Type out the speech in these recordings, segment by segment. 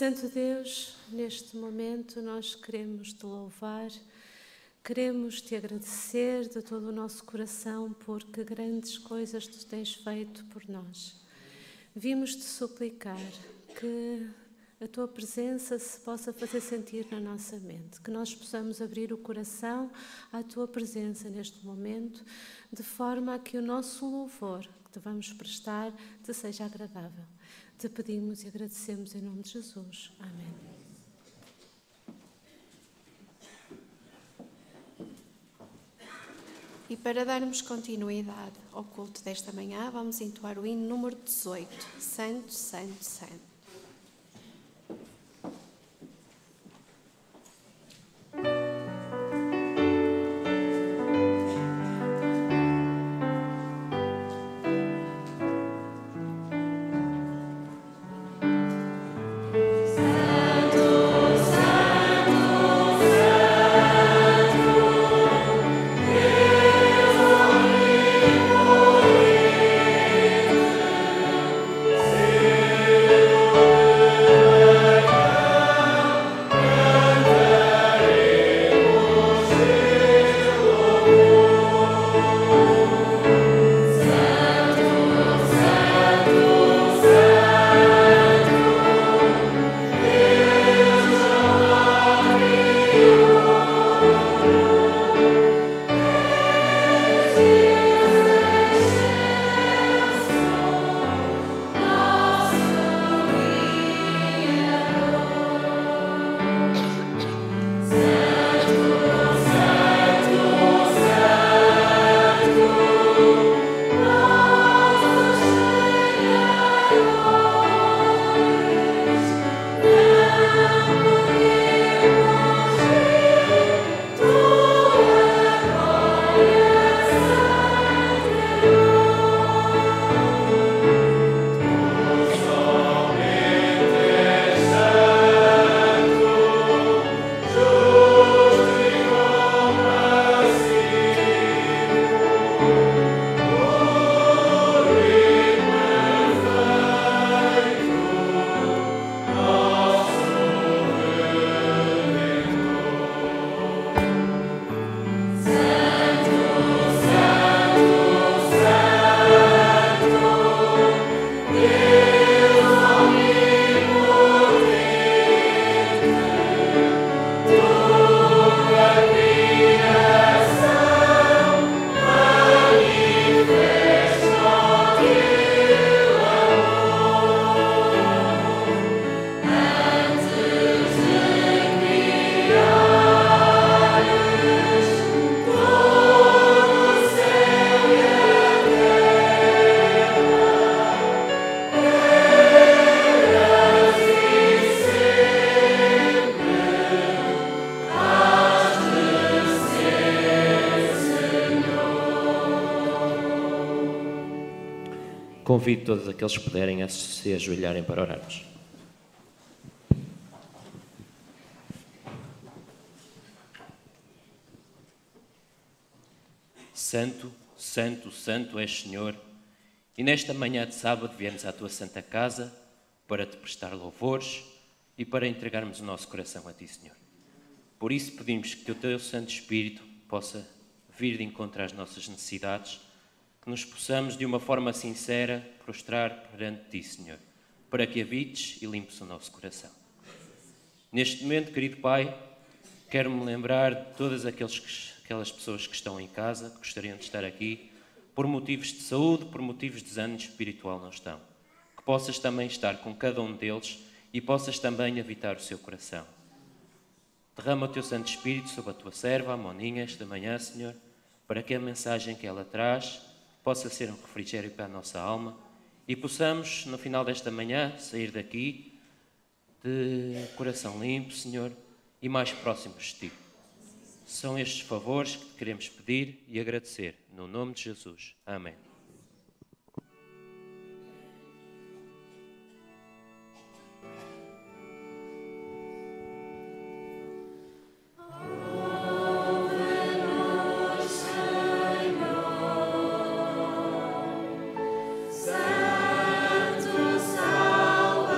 Santo Deus, neste momento nós queremos te louvar, queremos te agradecer de todo o nosso coração porque grandes coisas tu tens feito por nós. Vimos te suplicar que a tua presença se possa fazer sentir na nossa mente, que nós possamos abrir o coração à tua presença neste momento, de forma a que o nosso louvor que te vamos prestar te seja agradável. Te pedimos e agradecemos em nome de Jesus. Amém. E para darmos continuidade ao culto desta manhã, vamos entoar o hino número 18, Santo, Santo, Santo. Convido todos aqueles que puderem a se ajoelharem para orarmos. Santo, Santo, Santo és Senhor, e nesta manhã de sábado viemos à tua santa casa para te prestar louvores e para entregarmos o nosso coração a ti, Senhor. Por isso pedimos que o teu Santo Espírito possa vir de encontro às nossas necessidades, que nos possamos de uma forma sincera prostrar perante ti, Senhor, para que habites e limpes o nosso coração. Neste momento, querido Pai, quero-me lembrar de todas aquelas pessoas que estão em casa, que gostariam de estar aqui, por motivos de saúde, por motivos de desânimo espiritual não estão. Que possas também estar com cada um deles e possas também habitar o seu coração. Derrama o teu Santo Espírito sobre a tua serva, a Moninha, esta manhã, Senhor, para que a mensagem que ela traz possa ser um refrigério para a nossa alma e possamos, no final desta manhã, sair daqui de coração limpo, Senhor, e mais próximos de ti. São estes favores que te queremos pedir e agradecer, no nome de Jesus. Amém. Santo Salvador.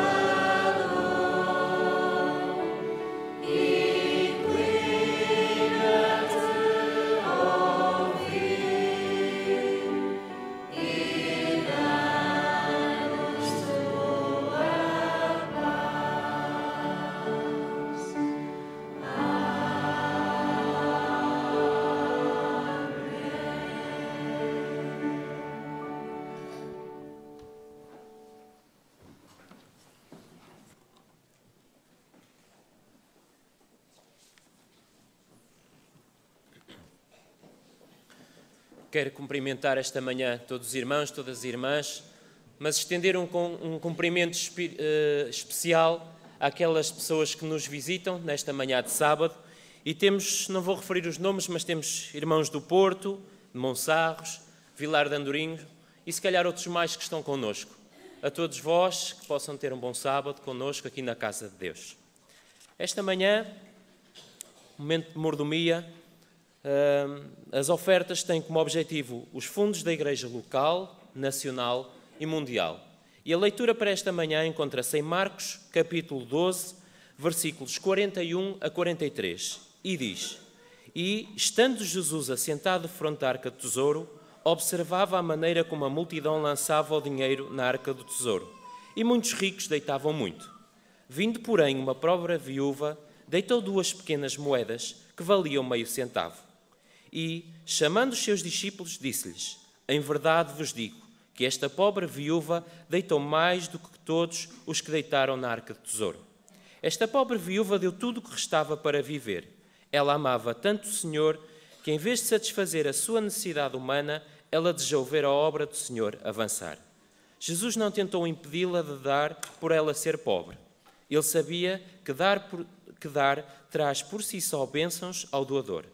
Quero cumprimentar esta manhã todos os irmãos, todas as irmãs, mas estender um cumprimento especial àquelas pessoas que nos visitam nesta manhã de sábado. E temos, não vou referir os nomes, mas temos irmãos do Porto, de Monsarros, Vilar de Andorinho e se calhar outros mais que estão connosco. A todos vós que possam ter um bom sábado connosco aqui na Casa de Deus. Esta manhã, momento de mordomia, as ofertas têm como objetivo os fundos da Igreja local, nacional e mundial. E a leitura para esta manhã encontra-se em Marcos, capítulo 12, versículos 41 a 43, e diz: E, estando Jesus assentado fronte à arca do tesouro, observava a maneira como a multidão lançava o dinheiro na arca do tesouro, e muitos ricos deitavam muito. Vindo, porém, uma pobre viúva, deitou 2 pequenas moedas, que valiam meio centavo. E, chamando os seus discípulos, disse-lhes: Em verdade vos digo que esta pobre viúva deitou mais do que todos os que deitaram na arca do tesouro. Esta pobre viúva deu tudo o que restava para viver. Ela amava tanto o Senhor que, em vez de satisfazer a sua necessidade humana, ela desejou ver a obra do Senhor avançar. Jesus não tentou impedi-la de dar por ela ser pobre. Ele sabia que dar traz por si só bênçãos ao doador.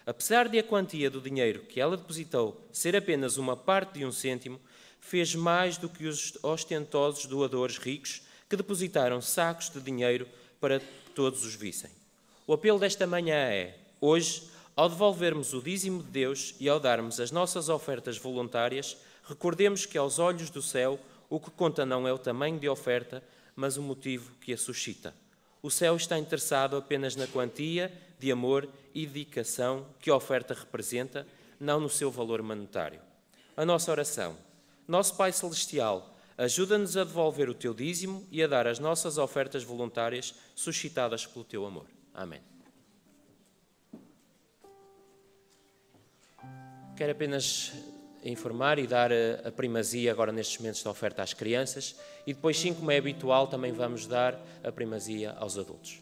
Apesar de a quantia do dinheiro que ela depositou ser apenas uma parte de 1 cêntimo, fez mais do que os ostentosos doadores ricos que depositaram sacos de dinheiro para que todos os vissem. O apelo desta manhã é: hoje, ao devolvermos o dízimo de Deus e ao darmos as nossas ofertas voluntárias, recordemos que aos olhos do céu o que conta não é o tamanho de oferta, mas o motivo que a suscita. O céu está interessado apenas na quantia de amor e dedicação que a oferta representa, não no seu valor monetário. A nossa oração: Nosso Pai Celestial, ajuda-nos a devolver o Teu dízimo e a dar as nossas ofertas voluntárias suscitadas pelo Teu amor. Amém. Quero apenas informar e dar a primazia agora nestes momentos de oferta às crianças e depois, sim, como é habitual, também vamos dar a primazia aos adultos.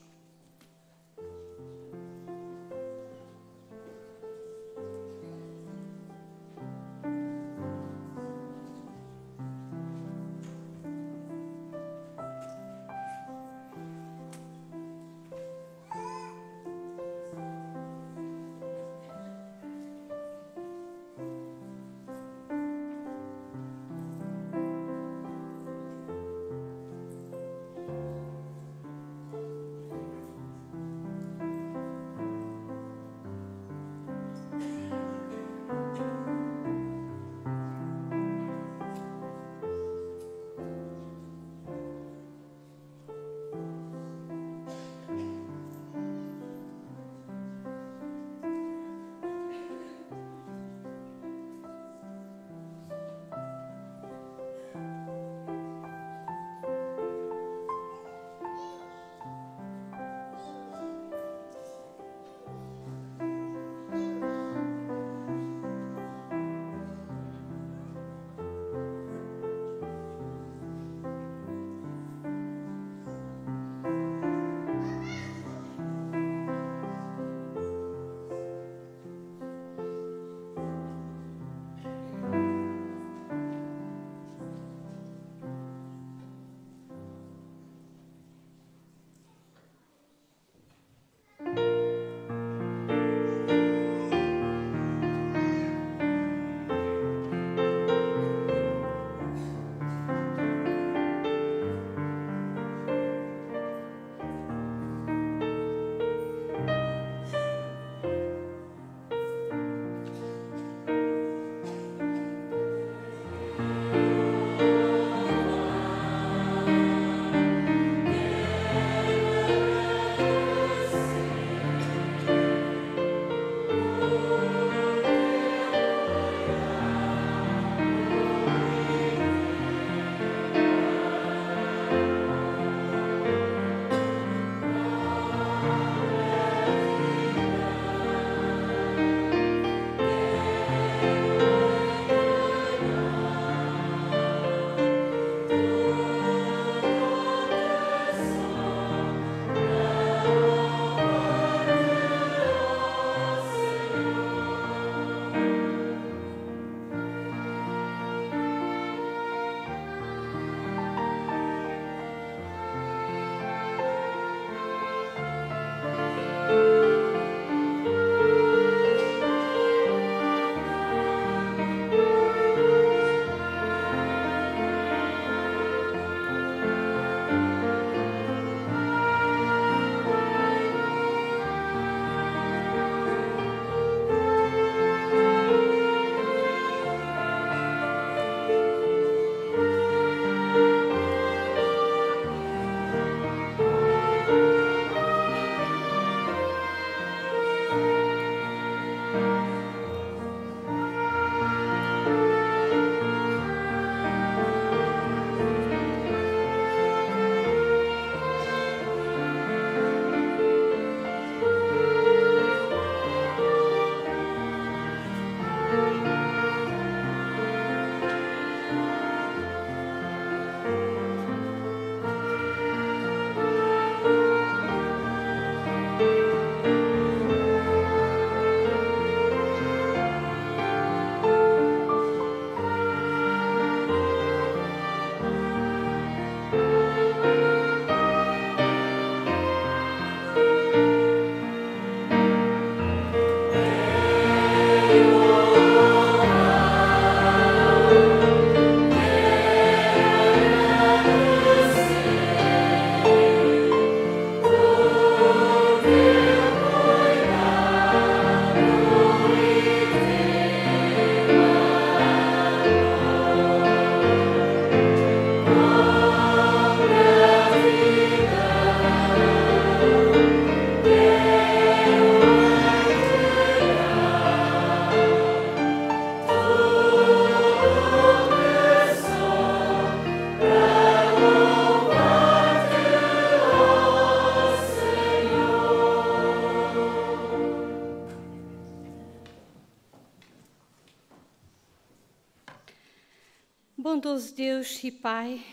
Bondoso Deus e Pai,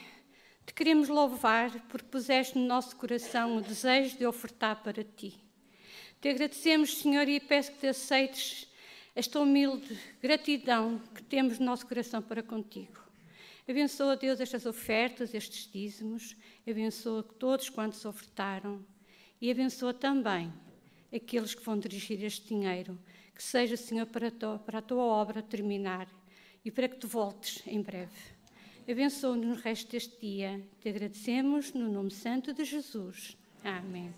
te queremos louvar porque puseste no nosso coração o desejo de ofertar para ti. Te agradecemos, Senhor, e peço que te aceites esta humilde gratidão que temos no nosso coração para contigo. Abençoa, Deus, estas ofertas, estes dízimos, abençoa todos quantos ofertaram e abençoa também aqueles que vão dirigir este dinheiro, que seja, Senhor, para a tua obra terminar e para que tu voltes em breve. Abençoa-nos no resto deste dia. Te agradecemos no nome santo de Jesus. Amém.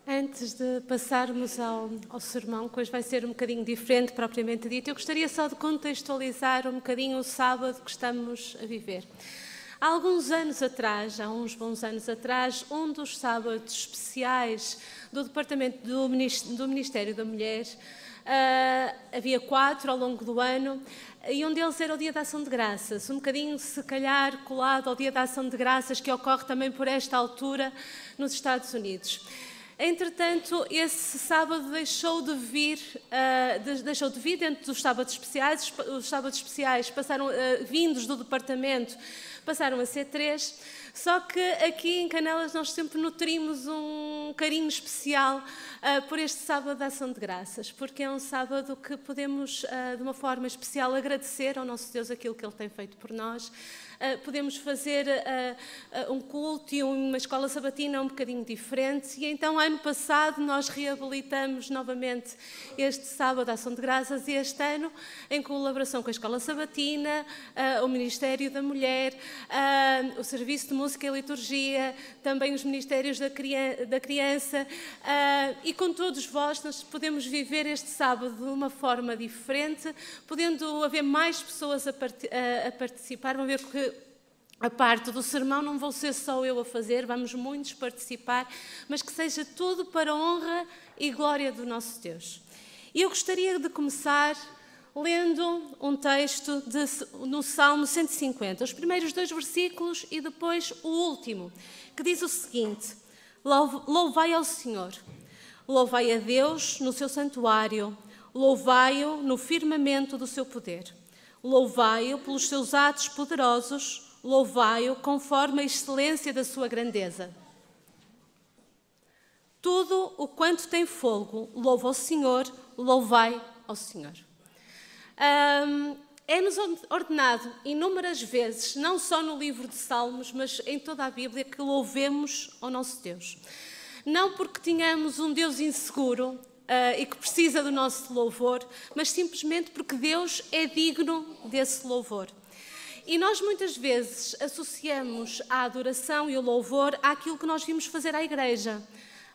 Antes de passarmos ao sermão, que hoje vai ser um bocadinho diferente propriamente dito, eu gostaria só de contextualizar um bocadinho o sábado que estamos a viver. Há alguns anos atrás, há uns bons anos atrás, um dos sábados especiais do Departamento do Ministério da Mulher, havia 4 ao longo do ano, e um deles era o Dia da Ação de Graças, um bocadinho, se calhar, colado ao Dia da Ação de Graças, que ocorre também por esta altura nos Estados Unidos. Entretanto, esse sábado deixou de vir dentro dos sábados especiais. Os sábados especiais passaram, vindos do departamento, passaram a ser 3. Só que aqui em Canelas nós sempre nutrimos um carinho especial por este sábado de Ação de Graças, porque é um sábado que podemos, de uma forma especial, agradecer ao nosso Deus aquilo que Ele tem feito por nós. Podemos fazer um culto e uma escola sabatina um bocadinho diferente. E então, ano passado, nós reabilitamos novamente este sábado de Ação de Graças, e este ano, em colaboração com a Escola Sabatina, o Ministério da Mulher, o Serviço de Música e Liturgia, também os Ministérios da Criança, e com todos vós, nós podemos viver este sábado de uma forma diferente, podendo haver mais pessoas a participar. Vão ver que a parte do sermão não vou ser só eu a fazer, vamos muitos participar, mas que seja tudo para a honra e glória do nosso Deus. E eu gostaria de começar lendo um texto no Salmo 150, os primeiros 2 versículos e depois o último, que diz o seguinte: louvai ao Senhor, louvai a Deus no seu santuário, louvai-o no firmamento do seu poder, louvai-o pelos seus atos poderosos, louvai-o conforme a excelência da sua grandeza. Tudo o quanto tem fôlego, louva ao Senhor, louvai ao Senhor. É-nos ordenado inúmeras vezes, não só no livro de Salmos, mas em toda a Bíblia, que louvemos ao nosso Deus. Não porque tenhamos um Deus inseguro e que precisa do nosso louvor, mas simplesmente porque Deus é digno desse louvor. E nós muitas vezes associamos a adoração e o louvor àquilo que nós vimos fazer à igreja.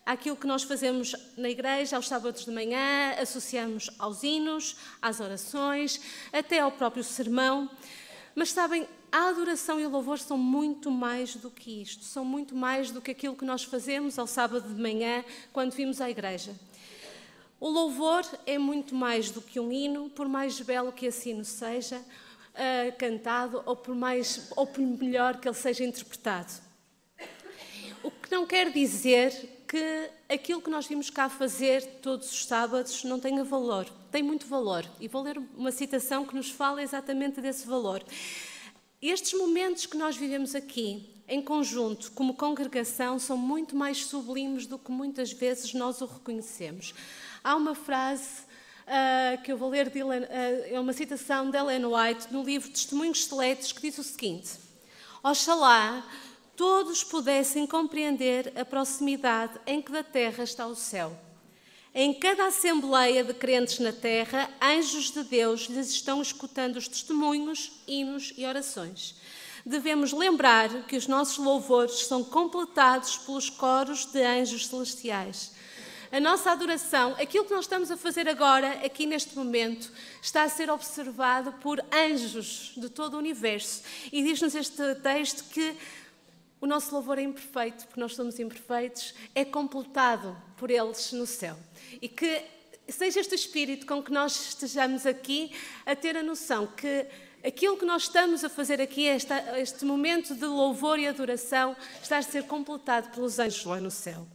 Àquilo que nós fazemos na igreja aos sábados de manhã, associamos aos hinos, às orações, até ao próprio sermão. Mas sabem, a adoração e o louvor são muito mais do que isto. São muito mais do que aquilo que nós fazemos ao sábado de manhã quando vimos à igreja. O louvor é muito mais do que um hino, por mais belo que esse hino seja, cantado, ou por melhor que ele seja interpretado. O que não quer dizer que aquilo que nós vimos cá fazer todos os sábados não tenha valor. Tem muito valor. E vou ler uma citação que nos fala exatamente desse valor. Estes momentos que nós vivemos aqui, em conjunto, como congregação, são muito mais sublimes do que muitas vezes nós o reconhecemos. Há uma frase que eu vou ler, é uma citação de Ellen White, no livro Testemunhos Seletos, que diz o seguinte: Oxalá todos pudessem compreender a proximidade em que da terra está o céu. Em cada assembleia de crentes na terra, anjos de Deus lhes estão escutando os testemunhos, hinos e orações. Devemos lembrar que os nossos louvores são completados pelos coros de anjos celestiais. A nossa adoração, aquilo que nós estamos a fazer agora, aqui neste momento, está a ser observado por anjos de todo o universo. E diz-nos este texto que o nosso louvor é imperfeito, porque nós somos imperfeitos, é completado por eles no céu. E que seja este espírito com que nós estejamos aqui a ter a noção que aquilo que nós estamos a fazer aqui, este momento de louvor e adoração, está a ser completado pelos anjos lá no céu.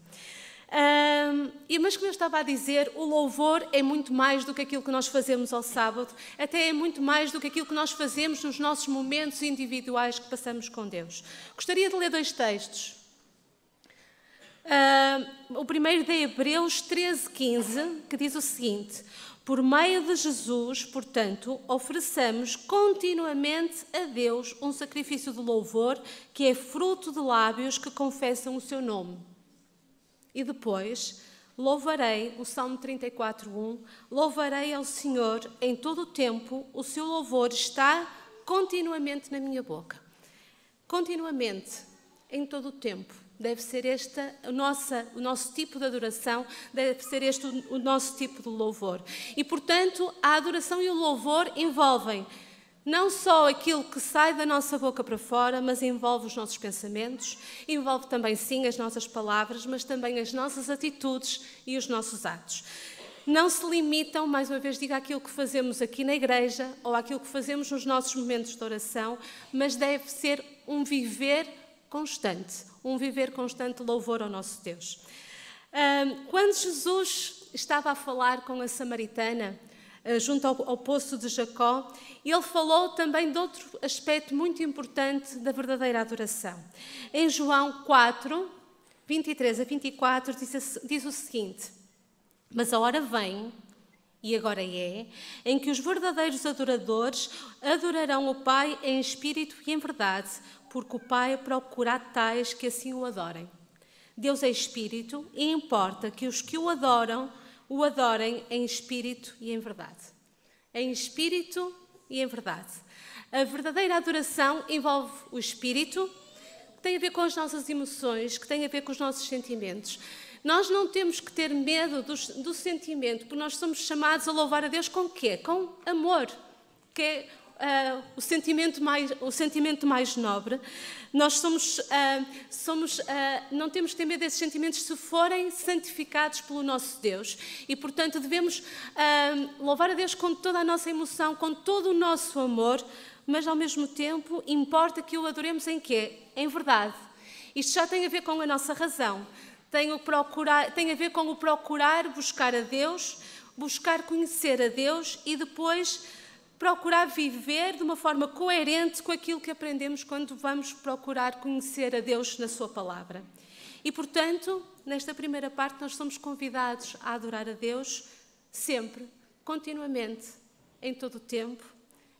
Mas como eu estava a dizer, o louvor é muito mais do que aquilo que nós fazemos ao sábado, até é muito mais do que aquilo que nós fazemos nos nossos momentos individuais que passamos com Deus. Gostaria de ler 2 textos. O primeiro de Hebreus 13:15, que diz o seguinte: por meio de Jesus, portanto, ofereçamos continuamente a Deus um sacrifício de louvor, que é fruto de lábios que confessam o seu nome. E depois, louvarei, o Salmo 34:1, louvarei ao Senhor em todo o tempo, o seu louvor está continuamente na minha boca. Continuamente, em todo o tempo. Deve ser o nosso tipo de adoração, deve ser este o nosso tipo de louvor. E, portanto, a adoração e o louvor envolvem não só aquilo que sai da nossa boca para fora, mas envolve os nossos pensamentos, envolve também, sim, as nossas palavras, mas também as nossas atitudes e os nossos atos. Não se limitam, mais uma vez digo, àquilo que fazemos aqui na igreja ou àquilo que fazemos nos nossos momentos de oração, mas deve ser um viver constante de louvor ao nosso Deus. Quando Jesus estava a falar com a samaritana, junto ao poço de Jacó, ele falou também de outro aspecto muito importante da verdadeira adoração. Em João 4, 23 a 24, diz o seguinte: mas a hora vem, e agora é, em que os verdadeiros adoradores adorarão o Pai em espírito e em verdade, porque o Pai procura tais que assim o adorem. Deus é espírito e importa que os que o adorem em espírito e em verdade. Em espírito e em verdade. A verdadeira adoração envolve o espírito, que tem a ver com as nossas emoções, que tem a ver com os nossos sentimentos. Nós não temos que ter medo do sentimento, porque nós somos chamados a louvar a Deus com o quê? Com amor, que é o sentimento mais nobre. Nós não temos que ter medo desses sentimentos se forem santificados pelo nosso Deus. E, portanto, devemos louvar a Deus com toda a nossa emoção, com todo o nosso amor, mas, ao mesmo tempo, importa que o adoremos em quê? Em verdade. Isto já tem a ver com a nossa razão. Tem a ver com o procurar buscar a Deus, buscar conhecer a Deus e depois procurar viver de uma forma coerente com aquilo que aprendemos quando vamos procurar conhecer a Deus na sua palavra. E, portanto, nesta primeira parte nós somos convidados a adorar a Deus sempre, continuamente, em todo o tempo,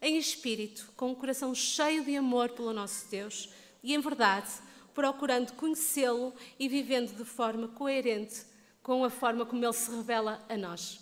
em espírito, com um coração cheio de amor pelo nosso Deus e, em verdade, procurando conhecê-lo e vivendo de forma coerente com a forma como ele se revela a nós.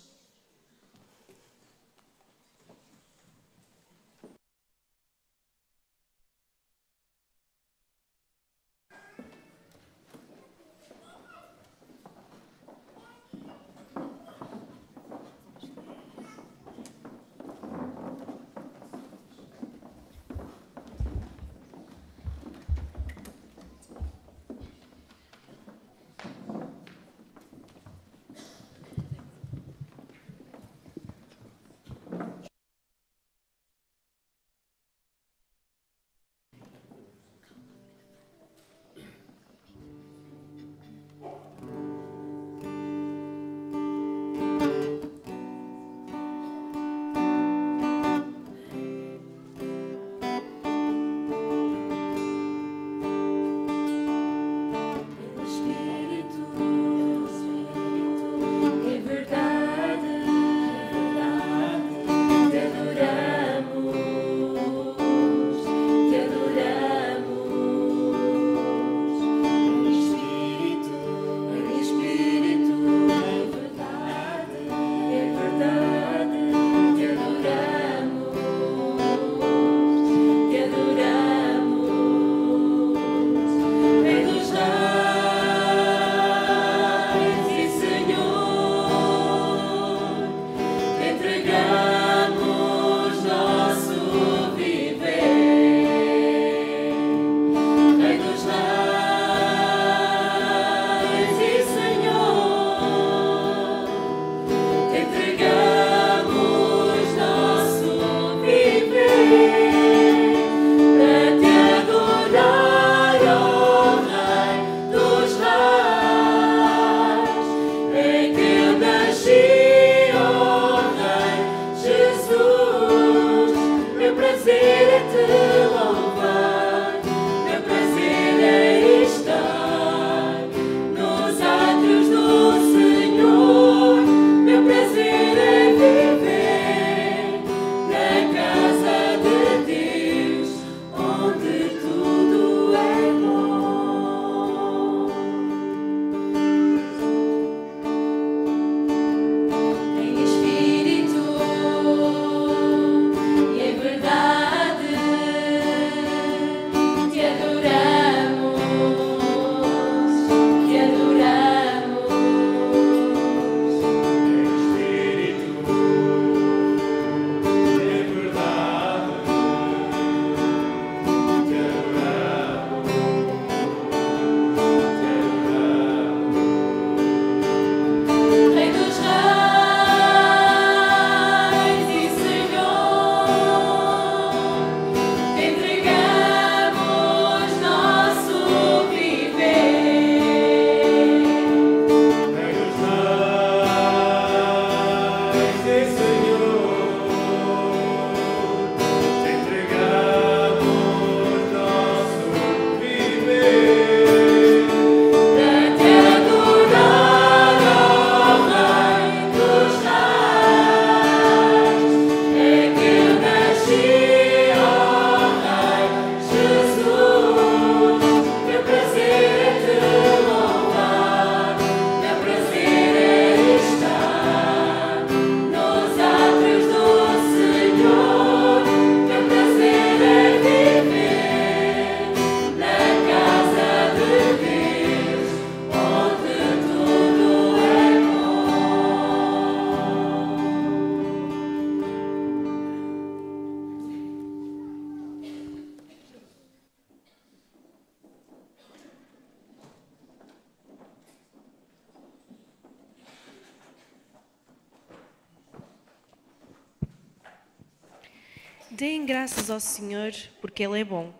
Deem graças ao Senhor, porque Ele é bom,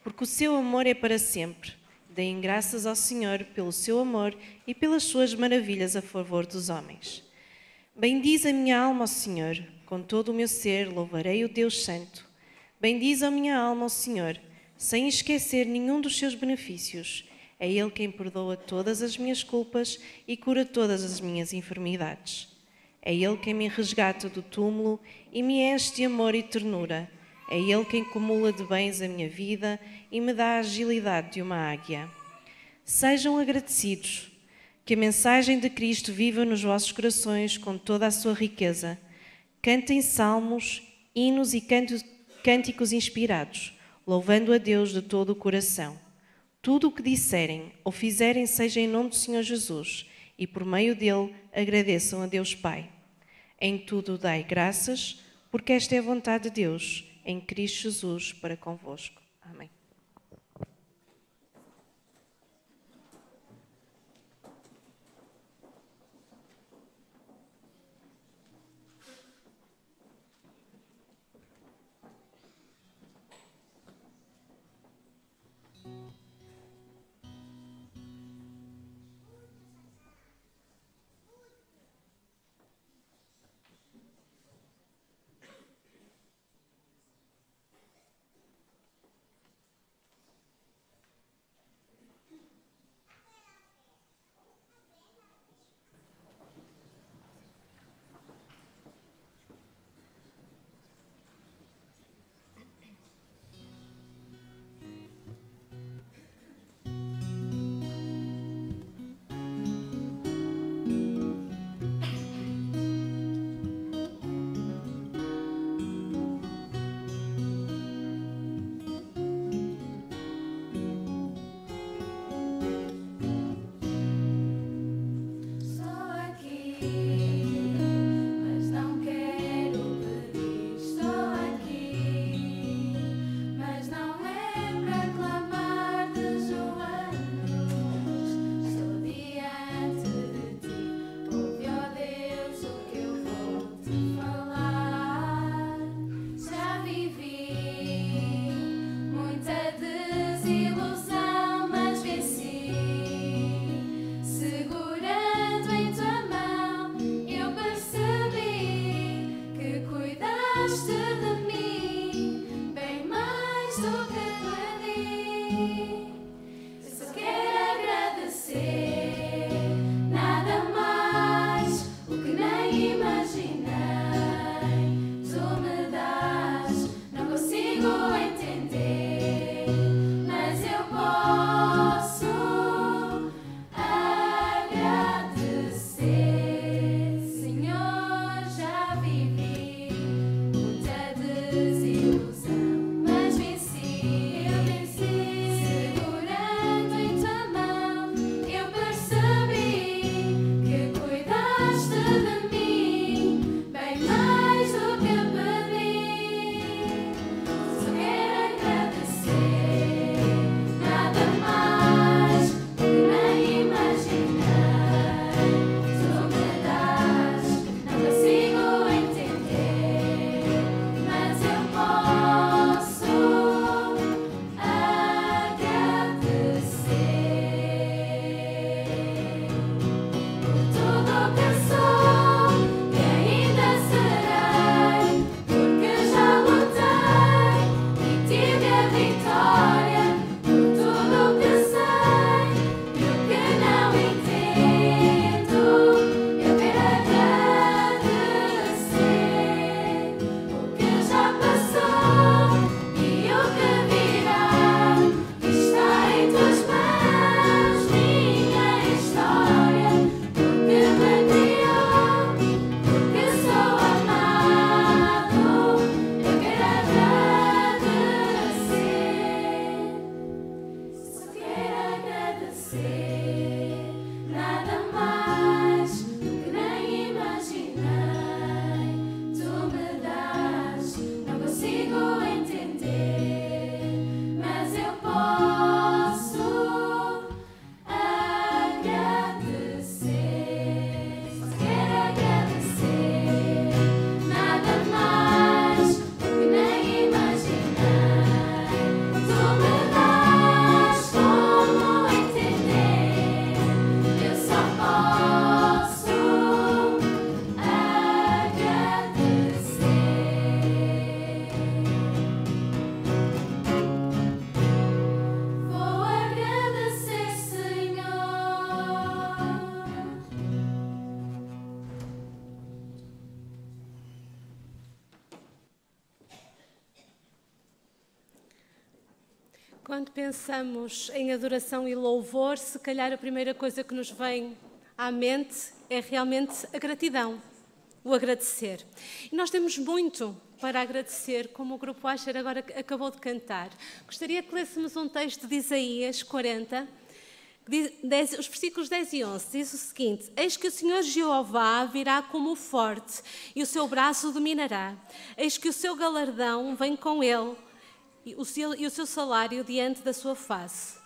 porque o seu amor é para sempre. Deem graças ao Senhor pelo seu amor e pelas suas maravilhas a favor dos homens. Bendiz a minha alma ao Senhor, com todo o meu ser louvarei o Deus Santo. Bendiz a minha alma ao Senhor, sem esquecer nenhum dos seus benefícios. É Ele quem perdoa todas as minhas culpas e cura todas as minhas enfermidades. É Ele quem me resgata do túmulo e me enche de amor e ternura. É Ele quem acumula de bens a minha vida e me dá a agilidade de uma águia. Sejam agradecidos. Que a mensagem de Cristo viva nos vossos corações com toda a sua riqueza. Cantem salmos, hinos e cânticos inspirados, louvando a Deus de todo o coração. Tudo o que disserem ou fizerem seja em nome do Senhor Jesus e por meio dele agradeçam a Deus Pai. Em tudo dai graças, porque esta é a vontade de Deus, em Cristo Jesus, para convosco. Amém. Quando pensamos em adoração e louvor, se calhar a primeira coisa que nos vem à mente é realmente a gratidão, o agradecer. E nós temos muito para agradecer, como o Grupo Asher agora acabou de cantar. Gostaria que lêssemos um texto de Isaías 40, os versículos 10 e 11. Diz o seguinte: Eis que o Senhor Jeová virá como forte, e o seu braço dominará. Eis que o seu galardão vem com ele, e o seu salário diante da sua face.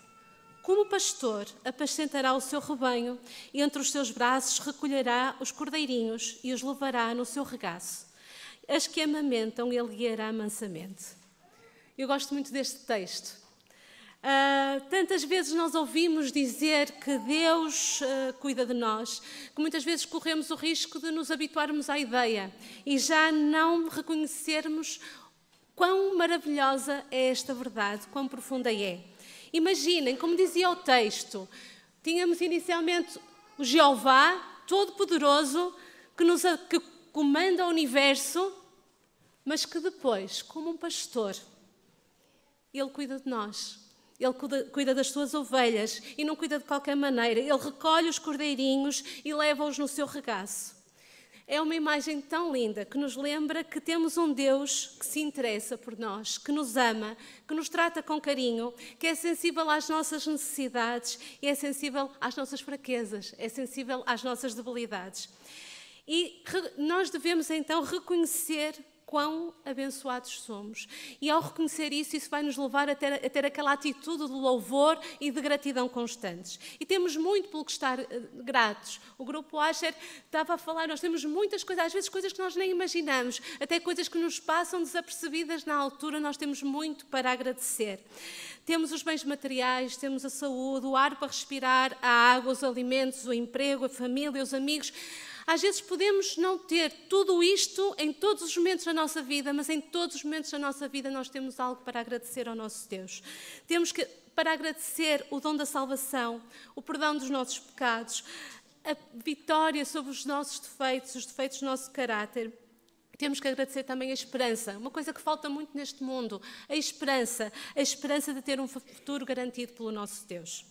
Como pastor, apacentará o seu rebanho, e entre os seus braços recolherá os cordeirinhos e os levará no seu regaço. As que amamentam, ele guiará mansamente. Eu gosto muito deste texto. Tantas vezes nós ouvimos dizer que Deus cuida de nós, que muitas vezes corremos o risco de nos habituarmos à ideia e já não reconhecermos quão maravilhosa é esta verdade, quão profunda é. Imaginem, como dizia o texto, tínhamos inicialmente o Jeová, Todo-Poderoso, que comanda o universo, mas que depois, como um pastor, Ele cuida de nós. Ele cuida das suas ovelhas e não cuida de qualquer maneira. Ele recolhe os cordeirinhos e leva-os no seu regaço. É uma imagem tão linda que nos lembra que temos um Deus que se interessa por nós, que nos ama, que nos trata com carinho, que é sensível às nossas necessidades e é sensível às nossas fraquezas, é sensível às nossas debilidades. E nós devemos então reconhecer quão abençoados somos. E ao reconhecer isso, isso vai nos levar a ter aquela atitude de louvor e de gratidão constantes. E temos muito pelo que estar gratos. O Grupo Asher estava a falar, nós temos muitas coisas, às vezes coisas que nós nem imaginamos, até coisas que nos passam desapercebidas na altura, nós temos muito para agradecer. Temos os bens materiais, temos a saúde, o ar para respirar, a água, os alimentos, o emprego, a família, os amigos. Às vezes podemos não ter tudo isto em todos os momentos da nossa vida, mas em todos os momentos da nossa vida nós temos algo para agradecer ao nosso Deus. Temos para agradecer o dom da salvação, o perdão dos nossos pecados, a vitória sobre os nossos defeitos, os defeitos do nosso caráter. Temos que agradecer também a esperança, uma coisa que falta muito neste mundo, a esperança de ter um futuro garantido pelo nosso Deus.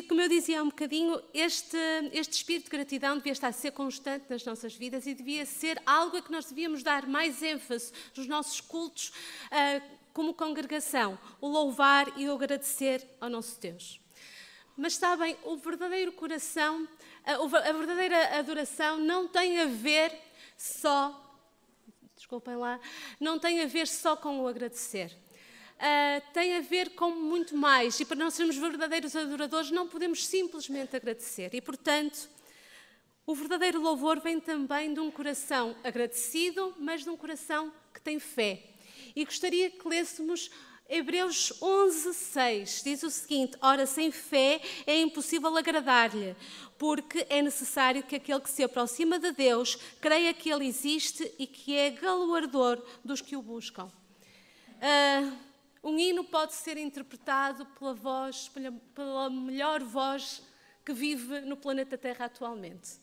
Como eu dizia há um bocadinho, este espírito de gratidão devia estar a ser constante nas nossas vidas e devia ser algo a que nós devíamos dar mais ênfase nos nossos cultos como congregação, o louvar e o agradecer ao nosso Deus. Mas sabem, o verdadeiro coração, a verdadeira adoração não tem a ver só, não tem a ver só com o agradecer. Tem a ver com muito mais, e para nós sermos verdadeiros adoradores não podemos simplesmente agradecer, e portanto o verdadeiro louvor vem também de um coração agradecido, mas de um coração que tem fé. E gostaria que lêssemos Hebreus 11:6, diz o seguinte: Ora, sem fé é impossível agradar-lhe, porque é necessário que aquele que se aproxima de Deus creia que Ele existe e que é galardoador dos que o buscam. Um hino pode ser interpretado pela melhor voz que vive no planeta Terra atualmente.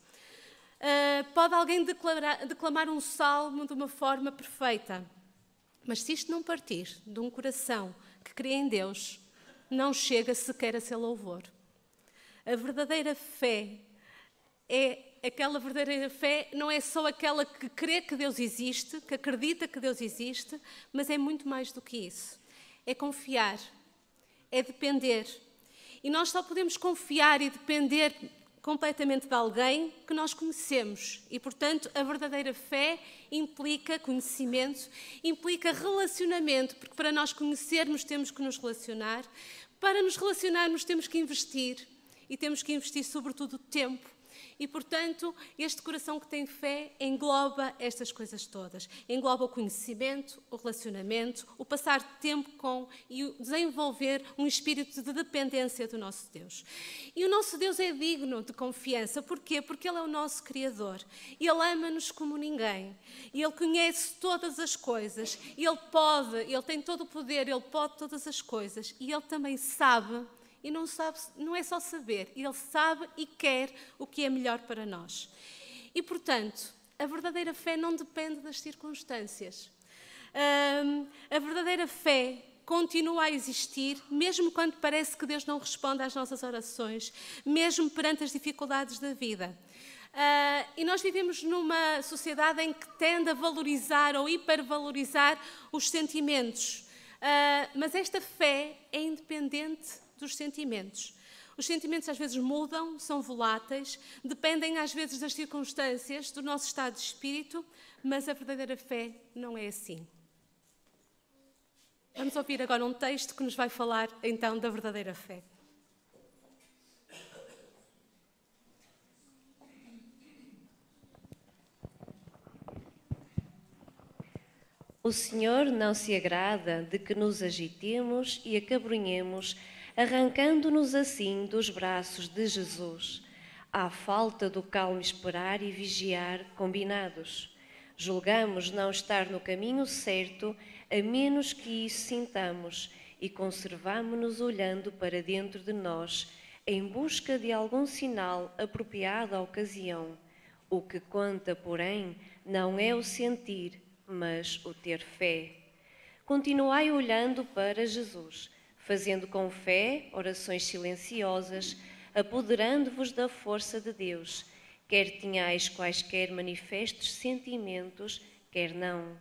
Pode alguém declamar um salmo de uma forma perfeita, mas se isto não partir de um coração que crê em Deus, não chega sequer a ser louvor. A verdadeira fé não é só aquela que crê que Deus existe, que acredita que Deus existe, mas é muito mais do que isso. É confiar, é depender. E nós só podemos confiar e depender completamente de alguém que nós conhecemos. E, portanto, a verdadeira fé implica conhecimento, implica relacionamento, porque para nós conhecermos temos que nos relacionar. Para nos relacionarmos temos que investir, e temos que investir sobretudo tempo. E, portanto, este coração que tem fé engloba estas coisas todas. Engloba o conhecimento, o relacionamento, o passar tempo com e o desenvolver um espírito de dependência do nosso Deus. E o nosso Deus é digno de confiança. Porquê? Porque Ele é o nosso Criador. Ele ama-nos como ninguém. E Ele conhece todas as coisas. Ele tem todo o poder, Ele pode todas as coisas. E Ele também sabe. E não é só saber, Ele sabe e quer o que é melhor para nós. E, portanto, a verdadeira fé não depende das circunstâncias. A verdadeira fé continua a existir, mesmo quando parece que Deus não responde às nossas orações, mesmo perante as dificuldades da vida. E nós vivemos numa sociedade em que tende a valorizar ou hipervalorizar os sentimentos. Mas esta fé é independente dos sentimentos. Os sentimentos às vezes mudam, são voláteis, dependem às vezes das circunstâncias, do nosso estado de espírito, mas a verdadeira fé não é assim. Vamos ouvir agora um texto que nos vai falar então da verdadeira fé. O Senhor não se agrada de que nos agitemos e acabrunhemos, arrancando-nos assim dos braços de Jesus, à falta do calmo esperar e vigiar combinados. Julgamos não estar no caminho certo, a menos que isso sintamos, e conservamo-nos olhando para dentro de nós, em busca de algum sinal apropriado à ocasião. O que conta, porém, não é o sentir, mas o ter fé. Continuai olhando para Jesus, fazendo com fé orações silenciosas, apoderando-vos da força de Deus, quer tenhais quaisquer manifestos sentimentos, quer não.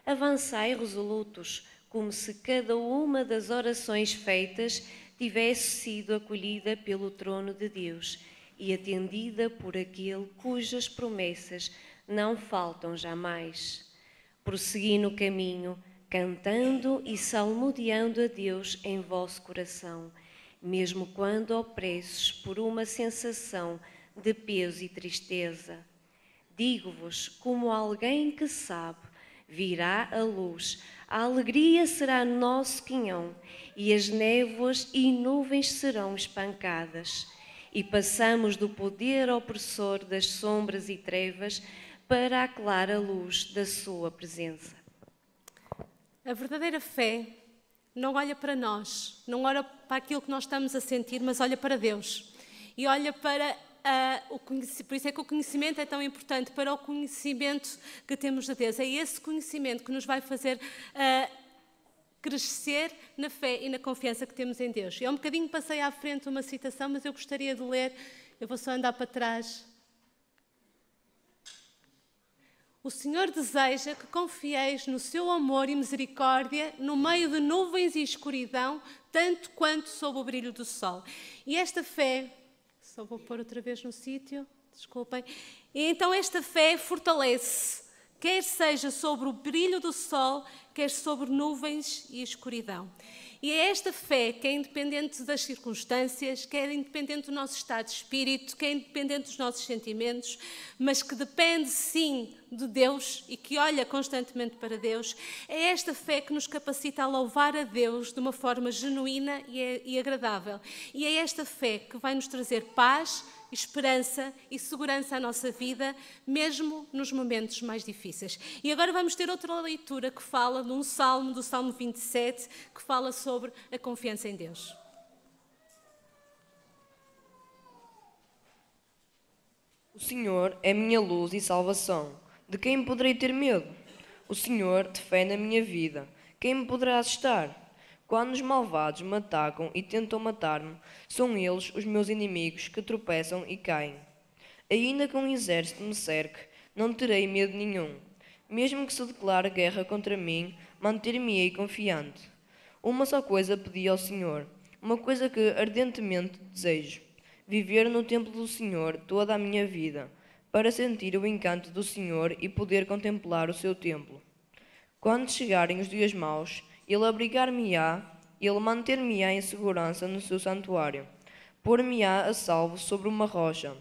Avançai resolutos, como se cada uma das orações feitas tivesse sido acolhida pelo trono de Deus e atendida por aquele cujas promessas não faltam jamais. Prossegui no caminho, cantando e salmodiando a Deus em vosso coração, mesmo quando opressos por uma sensação de peso e tristeza. Digo-vos, como alguém que sabe, virá a luz, a alegria será nosso quinhão, e as névoas e nuvens serão espancadas. E passamos do poder opressor das sombras e trevas para a clara luz da sua presença. A verdadeira fé não olha para nós, não olha para aquilo que nós estamos a sentir, mas olha para Deus. E olha para o conhecimento, por isso é que o conhecimento é tão importante, para o conhecimento que temos de Deus. É esse conhecimento que nos vai fazer crescer na fé e na confiança que temos em Deus. Eu um bocadinho passei à frente uma citação, mas eu gostaria de ler, eu vou só andar para trás. O Senhor deseja que confieis no seu amor e misericórdia no meio de nuvens e escuridão, tanto quanto sob o brilho do sol. E esta fé, só vou pôr outra vez no sítio, desculpem. E então esta fé fortalece, quer seja sobre o brilho do sol, quer sobre nuvens e escuridão. E é esta fé que é independente das circunstâncias, que é independente do nosso estado de espírito, que é independente dos nossos sentimentos, mas que depende sim de Deus e que olha constantemente para Deus. É esta fé que nos capacita a louvar a Deus de uma forma genuína e agradável. E é esta fé que vai nos trazer paz, esperança e segurança à nossa vida, mesmo nos momentos mais difíceis. E agora vamos ter outra leitura que fala de um salmo, do Salmo 27, que fala sobre a confiança em Deus. O Senhor é minha luz e salvação. De quem poderei ter medo? O Senhor defende a minha vida. Quem me poderá assustar? Quando os malvados me atacam e tentam matar-me, são eles os meus inimigos que tropeçam e caem. Ainda que um exército me cerque, não terei medo nenhum. Mesmo que se declare guerra contra mim, manter-me-ei confiante. Uma só coisa pedi ao Senhor, uma coisa que ardentemente desejo: viver no templo do Senhor toda a minha vida, para sentir o encanto do Senhor e poder contemplar o seu templo. Quando chegarem os dias maus, Ele abrigar-me-á, Ele manter-me-á em segurança no seu santuário, pôr-me-á a salvo sobre uma rocha.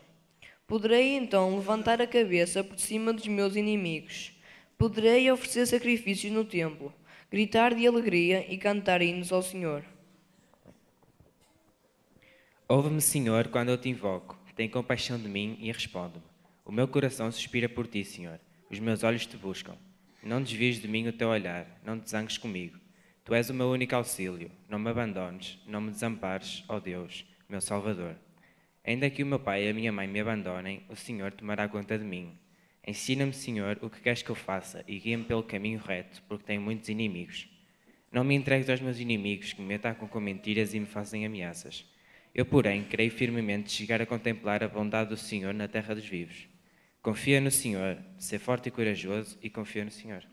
Poderei então levantar a cabeça por cima dos meus inimigos. Poderei oferecer sacrifícios no templo, gritar de alegria e cantar hinos ao Senhor. Ouve-me, Senhor, quando eu te invoco. Tem compaixão de mim e responde-me. O meu coração suspira por ti, Senhor. Os meus olhos te buscam. Não desvies de mim o teu olhar, não te zangues comigo. Tu és o meu único auxílio. Não me abandones, não me desampares, ó Deus, meu Salvador. Ainda que o meu pai e a minha mãe me abandonem, o Senhor tomará conta de mim. Ensina-me, Senhor, o que queres que eu faça e guia-me pelo caminho reto, porque tenho muitos inimigos. Não me entregues aos meus inimigos, que me atacam com mentiras e me fazem ameaças. Eu, porém, creio firmemente chegar a contemplar a bondade do Senhor na terra dos vivos. Confia no Senhor, sê forte e corajoso, e confia no Senhor.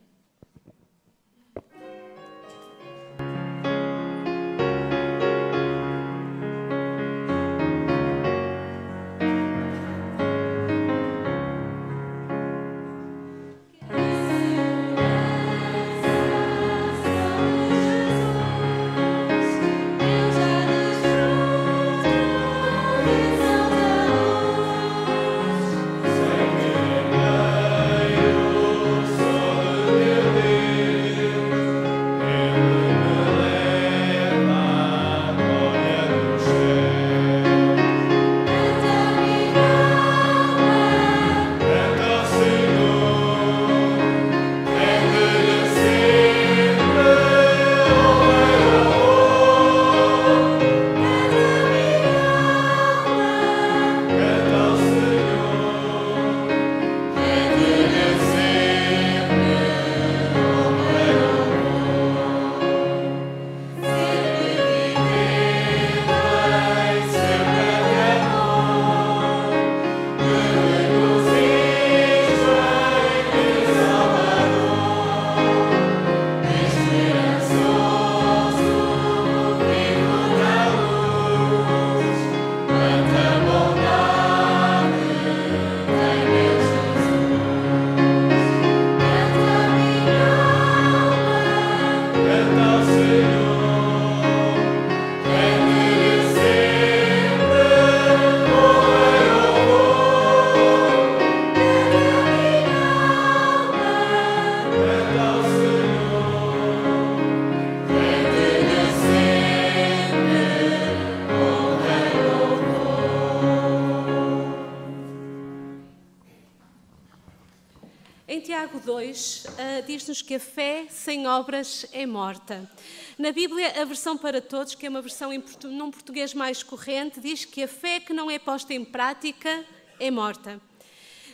Em Tiago 2, diz-nos que a fé sem obras é morta. Na Bíblia, a versão para todos, que é uma versão num português mais corrente, diz que a fé que não é posta em prática é morta.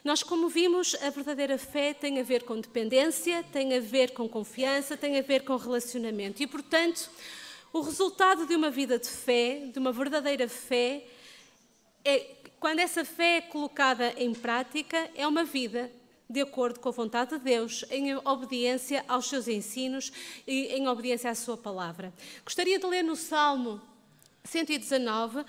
Nós, como vimos, a verdadeira fé tem a ver com dependência, tem a ver com confiança, tem a ver com relacionamento. E, portanto, o resultado de uma vida de fé, de uma verdadeira fé, quando essa fé é colocada em prática, é uma vida de acordo com a vontade de Deus, em obediência aos seus ensinos e em obediência à sua palavra. Gostaria de ler no Salmo 119,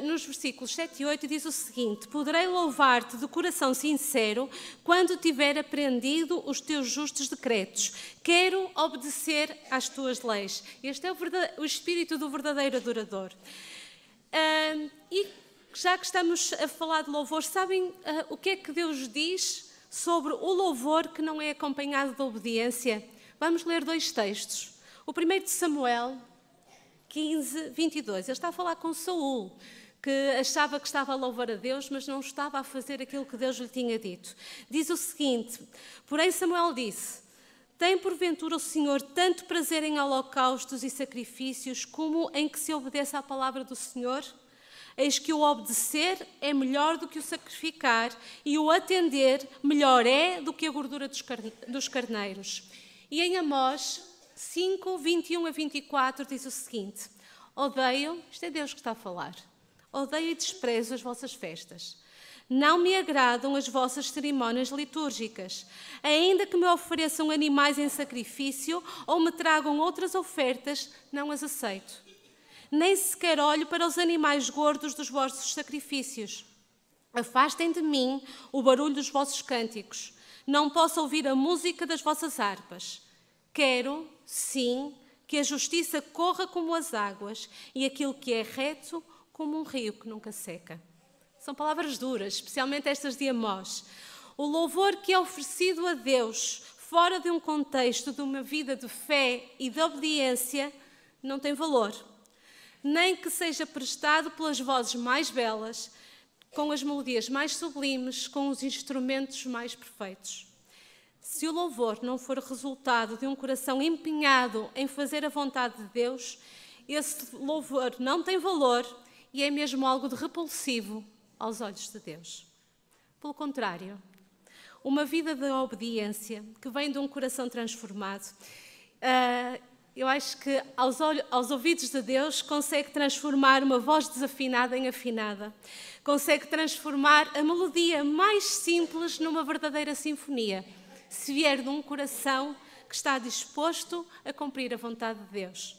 nos versículos 7 e 8, diz o seguinte: poderei louvar-te de coração sincero quando tiver aprendido os teus justos decretos. Quero obedecer às tuas leis. Este é o espírito do verdadeiro adorador. E já que estamos a falar de louvor, sabem o que é que Deus diz sobre o louvor que não é acompanhado de obediência? Vamos ler dois textos. O primeiro de Samuel 15, 22. Ele está a falar com Saul, que achava que estava a louvar a Deus, mas não estava a fazer aquilo que Deus lhe tinha dito. Diz o seguinte: porém Samuel disse: tem porventura o Senhor tanto prazer em holocaustos e sacrifícios como em que se obedeça à palavra do Senhor? Eis que o obedecer é melhor do que o sacrificar, e o atender melhor é do que a gordura dos carneiros. E em Amós 5, 21 a 24 diz o seguinte: odeio, isto é Deus que está a falar, odeio e desprezo as vossas festas. Não me agradam as vossas cerimónias litúrgicas. Ainda que me ofereçam animais em sacrifício ou me tragam outras ofertas, não as aceito. Nem sequer olho para os animais gordos dos vossos sacrifícios. Afastem de mim o barulho dos vossos cânticos. Não posso ouvir a música das vossas harpas. Quero, sim, que a justiça corra como as águas e aquilo que é reto como um rio que nunca seca. São palavras duras, especialmente estas de Amós. O louvor que é oferecido a Deus fora de um contexto de uma vida de fé e de obediência não tem valor. Nem que seja prestado pelas vozes mais belas, com as melodias mais sublimes, com os instrumentos mais perfeitos. Se o louvor não for resultado de um coração empenhado em fazer a vontade de Deus, esse louvor não tem valor e é mesmo algo de repulsivo aos olhos de Deus. Pelo contrário, uma vida de obediência que vem de um coração transformado. Eu acho que aos ouvidos de Deus consegue transformar uma voz desafinada em afinada. Consegue transformar a melodia mais simples numa verdadeira sinfonia, se vier de um coração que está disposto a cumprir a vontade de Deus.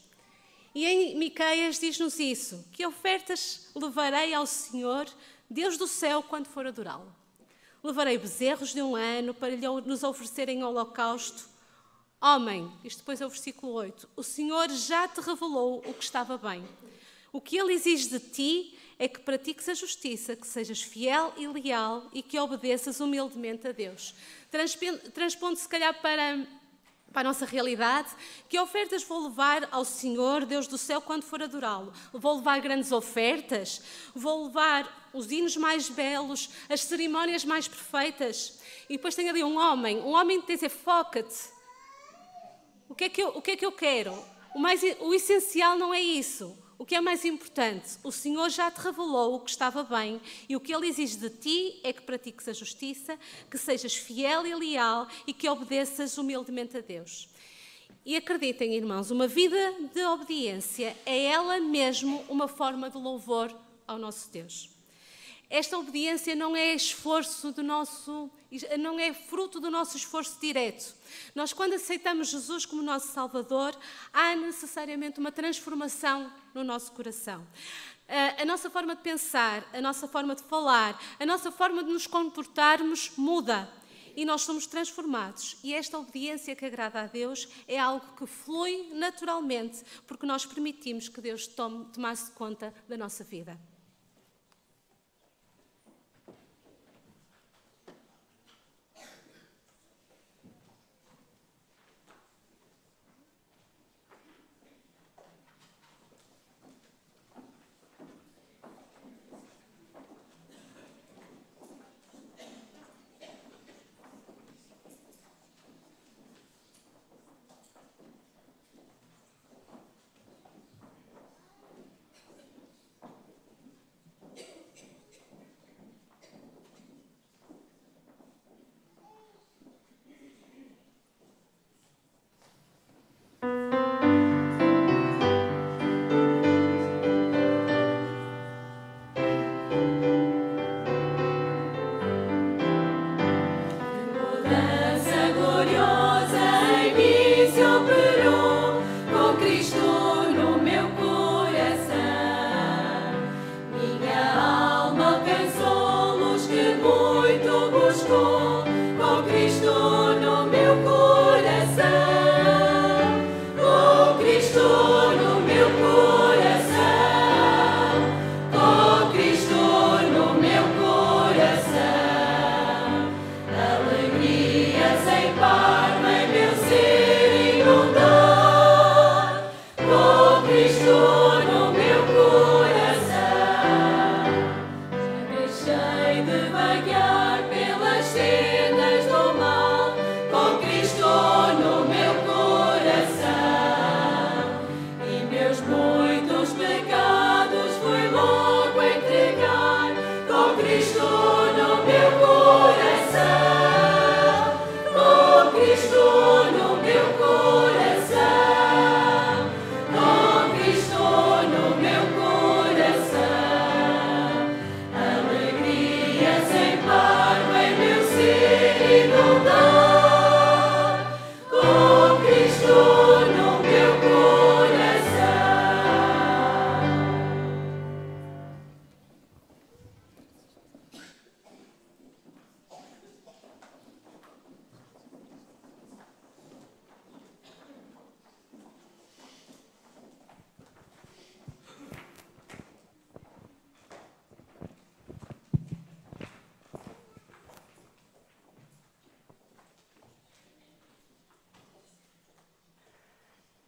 E em Miqueias diz-nos isso: que ofertas levarei ao Senhor, Deus do céu, quando for adorá-lo? Levarei bezerros de 1 ano para nos oferecerem em holocausto. Homem, isto depois é o versículo 8, o Senhor já te revelou o que estava bem. O que Ele exige de ti é que pratiques a justiça, que sejas fiel e leal e que obedeças humildemente a Deus. Transpondo se calhar para a nossa realidade, que ofertas vou levar ao Senhor, Deus do céu, quando for adorá-lo? Vou levar grandes ofertas? Vou levar os hinos mais belos, as cerimónias mais perfeitas? E depois tem ali um homem que diz: foca-te. O que é que eu quero? O essencial não é isso. O que é mais importante? O Senhor já te revelou o que estava bem e o que Ele exige de ti é que pratiques a justiça, que sejas fiel e leal e que obedeças humildemente a Deus. E acreditem, irmãos, uma vida de obediência é ela mesmo uma forma de louvor ao nosso Deus. Esta obediência não é não é fruto do nosso esforço direto. Nós, quando aceitamos Jesus como nosso Salvador, há necessariamente uma transformação no nosso coração. A nossa forma de pensar, a nossa forma de falar, a nossa forma de nos comportarmos muda. E nós somos transformados. E esta obediência que agrada a Deus é algo que flui naturalmente, porque nós permitimos que Deus tomasse conta da nossa vida.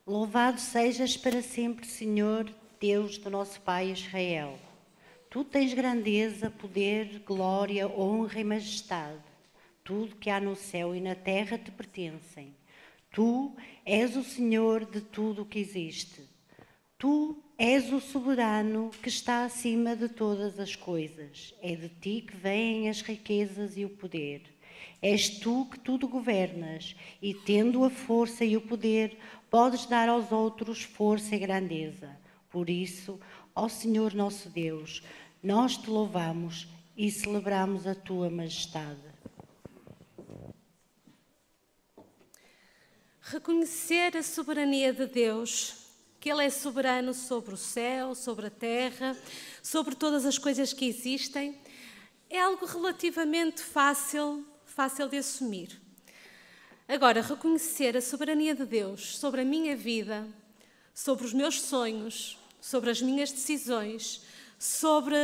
Louvado sejas para sempre, Senhor, Deus do nosso Pai Israel. Tu tens grandeza, poder, glória, honra e majestade. Tudo que há no céu e na terra te pertencem. Tu és o Senhor de tudo o que existe. Tu és o soberano que está acima de todas as coisas. É de ti que vêm as riquezas e o poder. És tu que tudo governas, e tendo a força e o poder, podes dar aos outros força e grandeza. Por isso, ó Senhor nosso Deus, nós te louvamos e celebramos a tua majestade. Reconhecer a soberania de Deus, que Ele é soberano sobre o céu, sobre a terra, sobre todas as coisas que existem, é algo relativamente fácil de assumir. Agora, reconhecer a soberania de Deus sobre a minha vida, sobre os meus sonhos, sobre as minhas decisões, sobre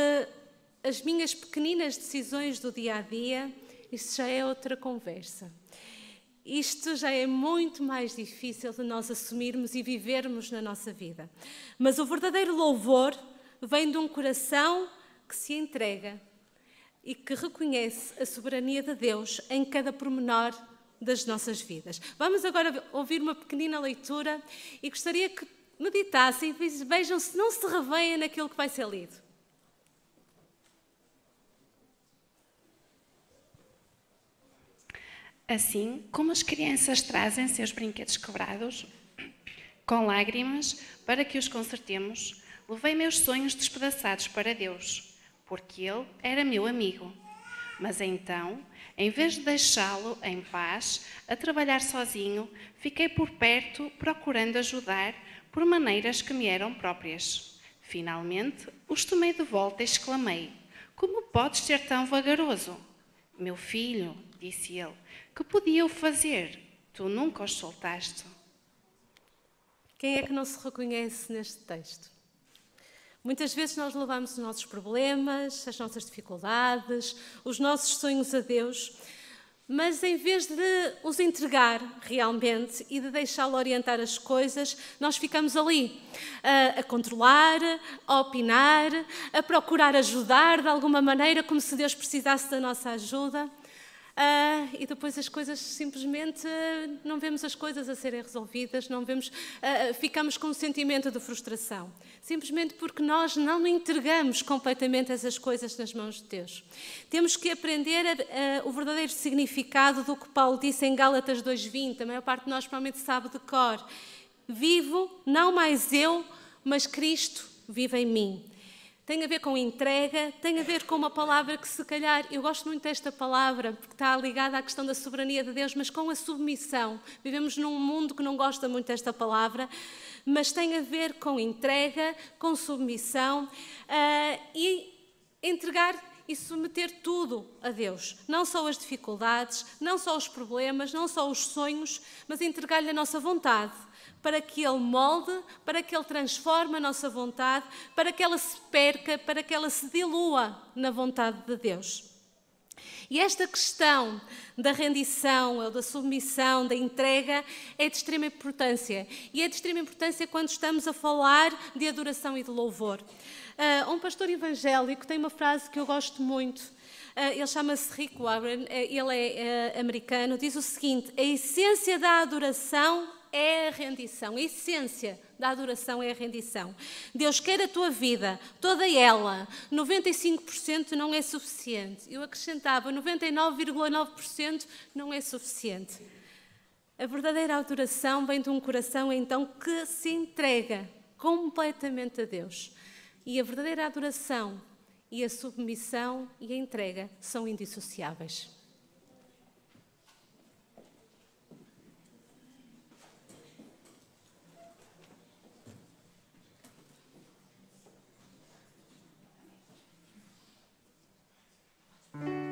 as minhas pequeninas decisões do dia a dia, isso já é outra conversa. Isto já é muito mais difícil de nós assumirmos e vivermos na nossa vida. Mas o verdadeiro louvor vem de um coração que se entrega e que reconhece a soberania de Deus em cada pormenor das nossas vidas. Vamos agora ouvir uma pequenina leitura e gostaria que meditassem e vejam se não se revêem naquilo que vai ser lido. Assim como as crianças trazem seus brinquedos quebrados, com lágrimas, para que os consertemos, levei meus sonhos despedaçados para Deus, porque Ele era meu amigo. Mas então, em vez de deixá-lo em paz, a trabalhar sozinho, fiquei por perto procurando ajudar por maneiras que me eram próprias. Finalmente, os tomei de volta e exclamei: "Como podes ser tão vagaroso?" "Meu filho", disse ele, "que podia eu fazer? Tu nunca os soltaste." Quem é que não se reconhece neste texto? Muitas vezes nós levamos os nossos problemas, as nossas dificuldades, os nossos sonhos a Deus, mas em vez de os entregar realmente e de deixá-lo orientar as coisas, nós ficamos ali a controlar, a opinar, a procurar ajudar de alguma maneira, como se Deus precisasse da nossa ajuda. E depois as coisas simplesmente não vemos as coisas a serem resolvidas, não vemos, ficamos com um sentimento de frustração, simplesmente porque nós não entregamos completamente essas coisas nas mãos de Deus. Temos que aprender o verdadeiro significado do que Paulo disse em Gálatas 2:20, a maior parte de nós provavelmente sabe de cor: "Vivo, não mais eu, mas Cristo vive em mim." Tem a ver com entrega, tem a ver com uma palavra que se calhar, eu gosto muito desta palavra, porque está ligada à questão da soberania de Deus, mas com a submissão. Vivemos num mundo que não gosta muito desta palavra, mas tem a ver com entrega, com submissão e entregar e submeter tudo a Deus. Não só as dificuldades, não só os problemas, não só os sonhos, mas entregar-lhe a nossa vontade, para que Ele molde, para que Ele transforme a nossa vontade, para que ela se perca, para que ela se dilua na vontade de Deus. E esta questão da rendição, ou da submissão, da entrega, é de extrema importância. E é de extrema importância quando estamos a falar de adoração e de louvor. Um pastor evangélico tem uma frase que eu gosto muito. Ele chama-se Rick Warren, ele é americano, diz o seguinte: "A essência da adoração é a rendição." A essência da adoração é a rendição. Deus quer a tua vida, toda ela. 95% não é suficiente. Eu acrescentava, 99,9% não é suficiente. A verdadeira adoração vem de um coração, então, que se entrega completamente a Deus. E a verdadeira adoração e a submissão e a entrega são indissociáveis. Toda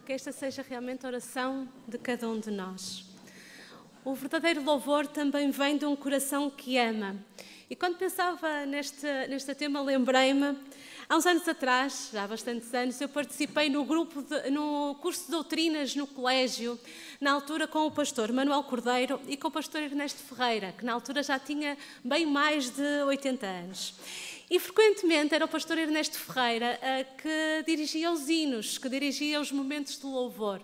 que esta seja realmente a oração de cada um de nós. O verdadeiro louvor também vem de um coração que ama. E quando pensava neste tema, lembrei-me, há uns anos atrás, já há bastantes anos, eu participei no curso de doutrinas no colégio, na altura com o pastor Manuel Cordeiro e com o pastor Ernesto Ferreira, que na altura já tinha bem mais de 80 anos. E frequentemente era o pastor Ernesto Ferreira que dirigia os hinos, que dirigia os momentos de louvor.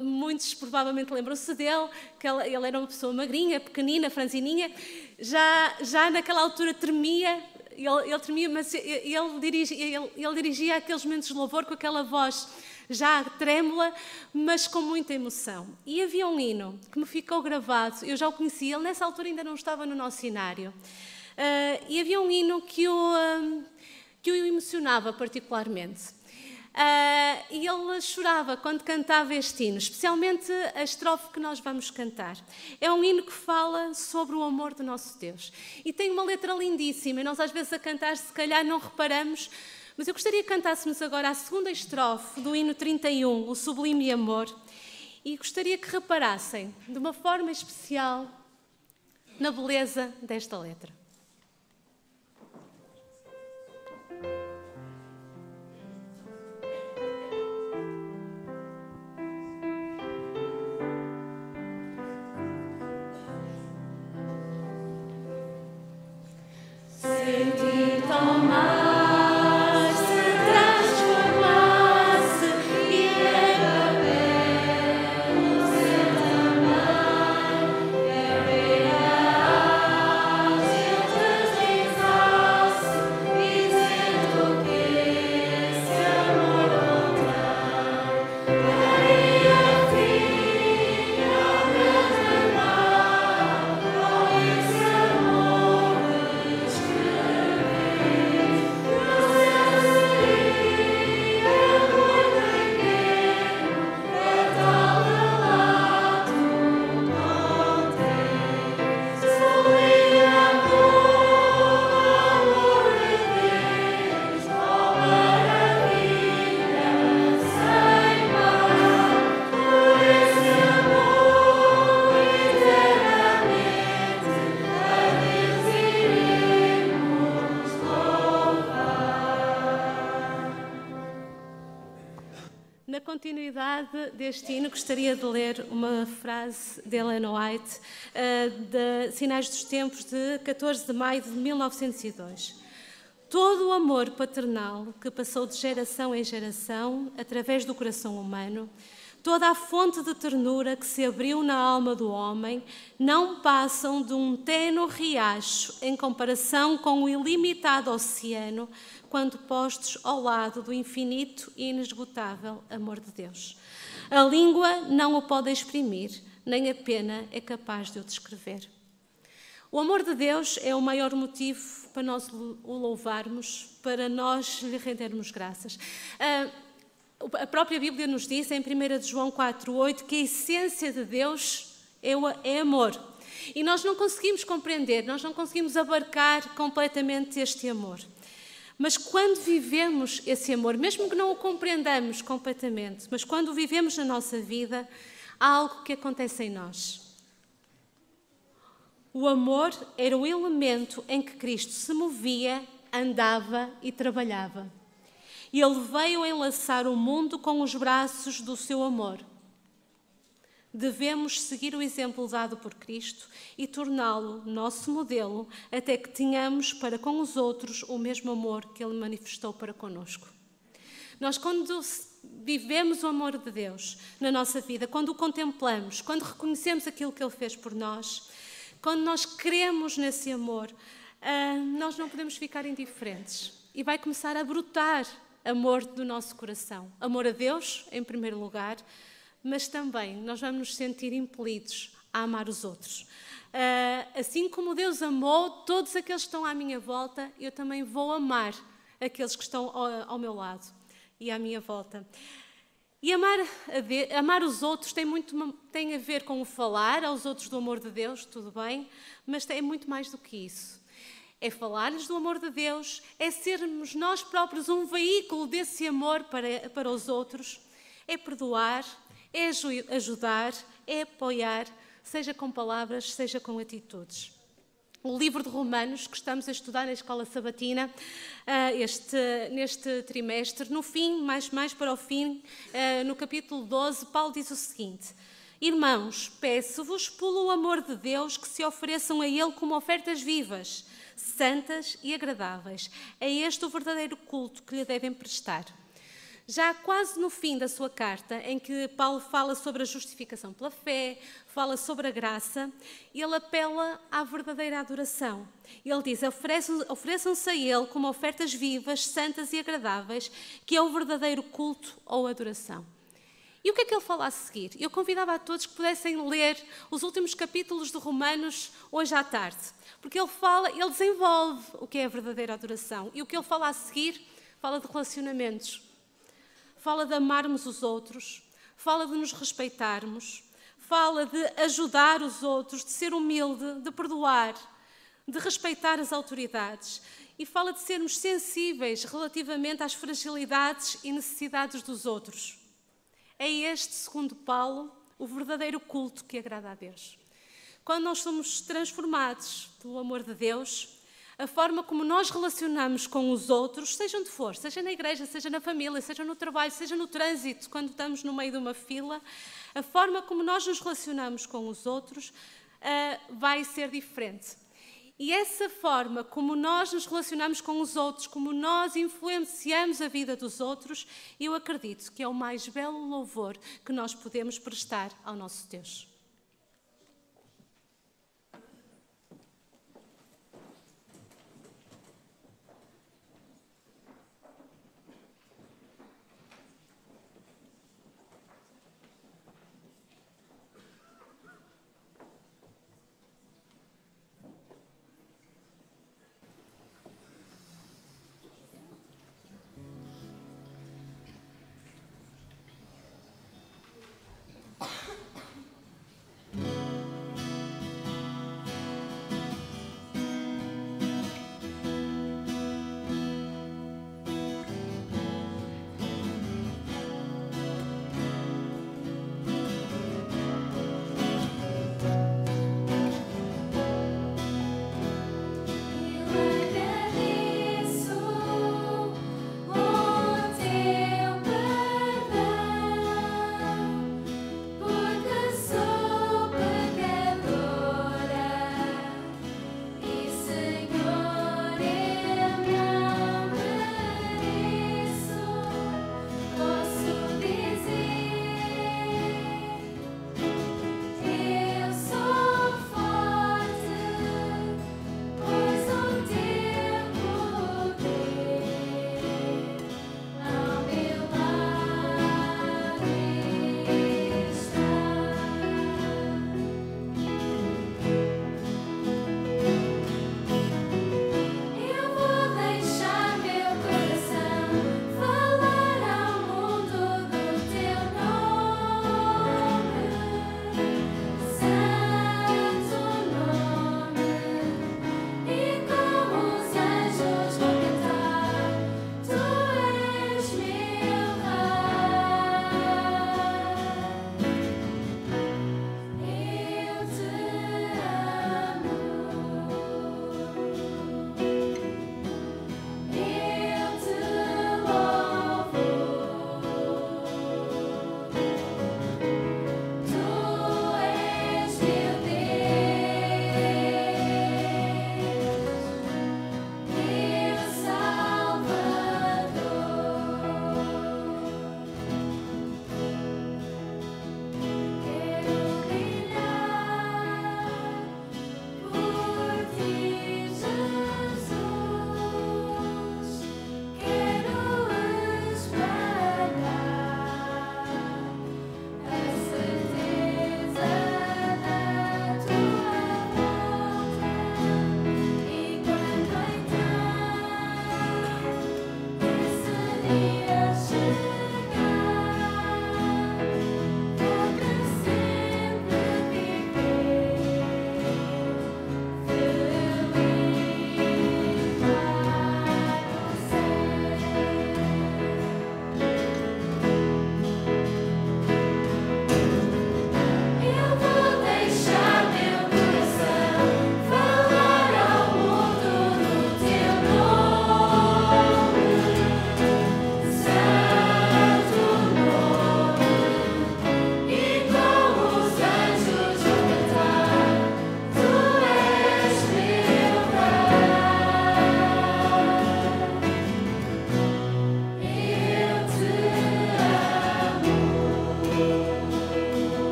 Muitos provavelmente lembram-se dele, que ele era uma pessoa magrinha, pequenina, franzininha, já naquela altura tremia, ele tremia, mas ele dirigia aqueles momentos de louvor com aquela voz já trêmula, mas com muita emoção. E havia um hino que me ficou gravado, eu já o conhecia, ele nessa altura ainda não estava no nosso cenário, e havia um hino que o emocionava particularmente. E ele chorava quando cantava este hino, especialmente a estrofe que nós vamos cantar. É um hino que fala sobre o amor do nosso Deus. E tem uma letra lindíssima, e nós às vezes a cantar se calhar não reparamos, mas eu gostaria que cantássemos agora a segunda estrofe do hino 31, o Sublime Amor, e gostaria que reparassem de uma forma especial na beleza desta letra. Na continuidade deste hino, gostaria de ler uma frase de Ellen White, de Sinais dos Tempos, de 14 de maio de 1902. Todo o amor paternal que passou de geração em geração, através do coração humano, toda a fonte de ternura que se abriu na alma do homem, não passam de um tênue riacho em comparação com o ilimitado oceano, quando postos ao lado do infinito e inesgotável amor de Deus. A língua não o pode exprimir, nem a pena é capaz de o descrever. O amor de Deus é o maior motivo para nós o louvarmos, para nós lhe rendermos graças. A própria Bíblia nos diz, em 1 João 4,8, que a essência de Deus é amor. E nós não conseguimos compreender, nós não conseguimos abarcar completamente este amor. Mas quando vivemos esse amor, mesmo que não o compreendamos completamente, mas quando o vivemos na nossa vida, há algo que acontece em nós. O amor era o elemento em que Cristo se movia, andava e trabalhava. E Ele veio enlaçar o mundo com os braços do seu amor. Devemos seguir o exemplo dado por Cristo e torná-lo nosso modelo, até que tenhamos para com os outros o mesmo amor que Ele manifestou para conosco. Nós, quando vivemos o amor de Deus na nossa vida, quando o contemplamos, quando reconhecemos aquilo que Ele fez por nós, quando nós cremos nesse amor, nós não podemos ficar indiferentes. E vai começar a brotar amor do nosso coração. Amor a Deus, em primeiro lugar, mas também nós vamos nos sentir impelidos a amar os outros. Assim como Deus amou todos aqueles que estão à minha volta, eu também vou amar aqueles que estão ao meu lado e à minha volta. E amar os outros tem a ver com o falar aos outros do amor de Deus, tudo bem, mas é muito mais do que isso. É falar-lhes do amor de Deus, é sermos nós próprios um veículo desse amor para os outros, é perdoar, é ajudar, é apoiar, seja com palavras, seja com atitudes. O livro de Romanos, que estamos a estudar na Escola Sabatina neste trimestre, no fim, mais para o fim, no capítulo 12, Paulo diz o seguinte: Irmãos, peço-vos pelo amor de Deus que se ofereçam a Ele como ofertas vivas, santas e agradáveis. É este o verdadeiro culto que lhe devem prestar. Já quase no fim da sua carta, em que Paulo fala sobre a justificação pela fé, fala sobre a graça, ele apela à verdadeira adoração. Ele diz: ofereçam-se a Ele como ofertas vivas, santas e agradáveis, que é o verdadeiro culto ou adoração. E o que é que ele fala a seguir? Eu convidava a todos que pudessem ler os últimos capítulos de Romanos hoje à tarde, porque ele desenvolve o que é a verdadeira adoração. E o que ele fala a seguir, fala de relacionamentos, fala de amarmos os outros, fala de nos respeitarmos, fala de ajudar os outros, de ser humilde, de perdoar, de respeitar as autoridades, e fala de sermos sensíveis relativamente às fragilidades e necessidades dos outros. É este, segundo Paulo, o verdadeiro culto que agrada a Deus. Quando nós somos transformados pelo amor de Deus, a forma como nós relacionamos com os outros, seja onde for, seja na igreja, seja na família, seja no trabalho, seja no trânsito, quando estamos no meio de uma fila, a forma como nós nos relacionamos com os outros vai ser diferente. E essa forma como nós nos relacionamos com os outros, como nós influenciamos a vida dos outros, eu acredito que é o mais belo louvor que nós podemos prestar ao nosso Deus.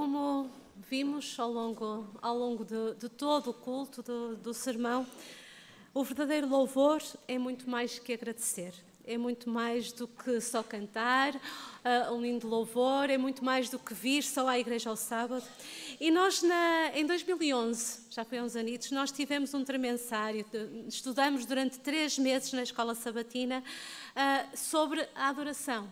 como vimos ao longo de todo o culto, do sermão, o verdadeiro louvor é muito mais que agradecer. É muito mais do que só cantar um hino de louvor, é muito mais do que vir só à igreja ao sábado. E nós, em 2011, já foi há uns anitos, nós tivemos um tremensário, estudamos durante 3 meses na escola sabatina sobre a adoração.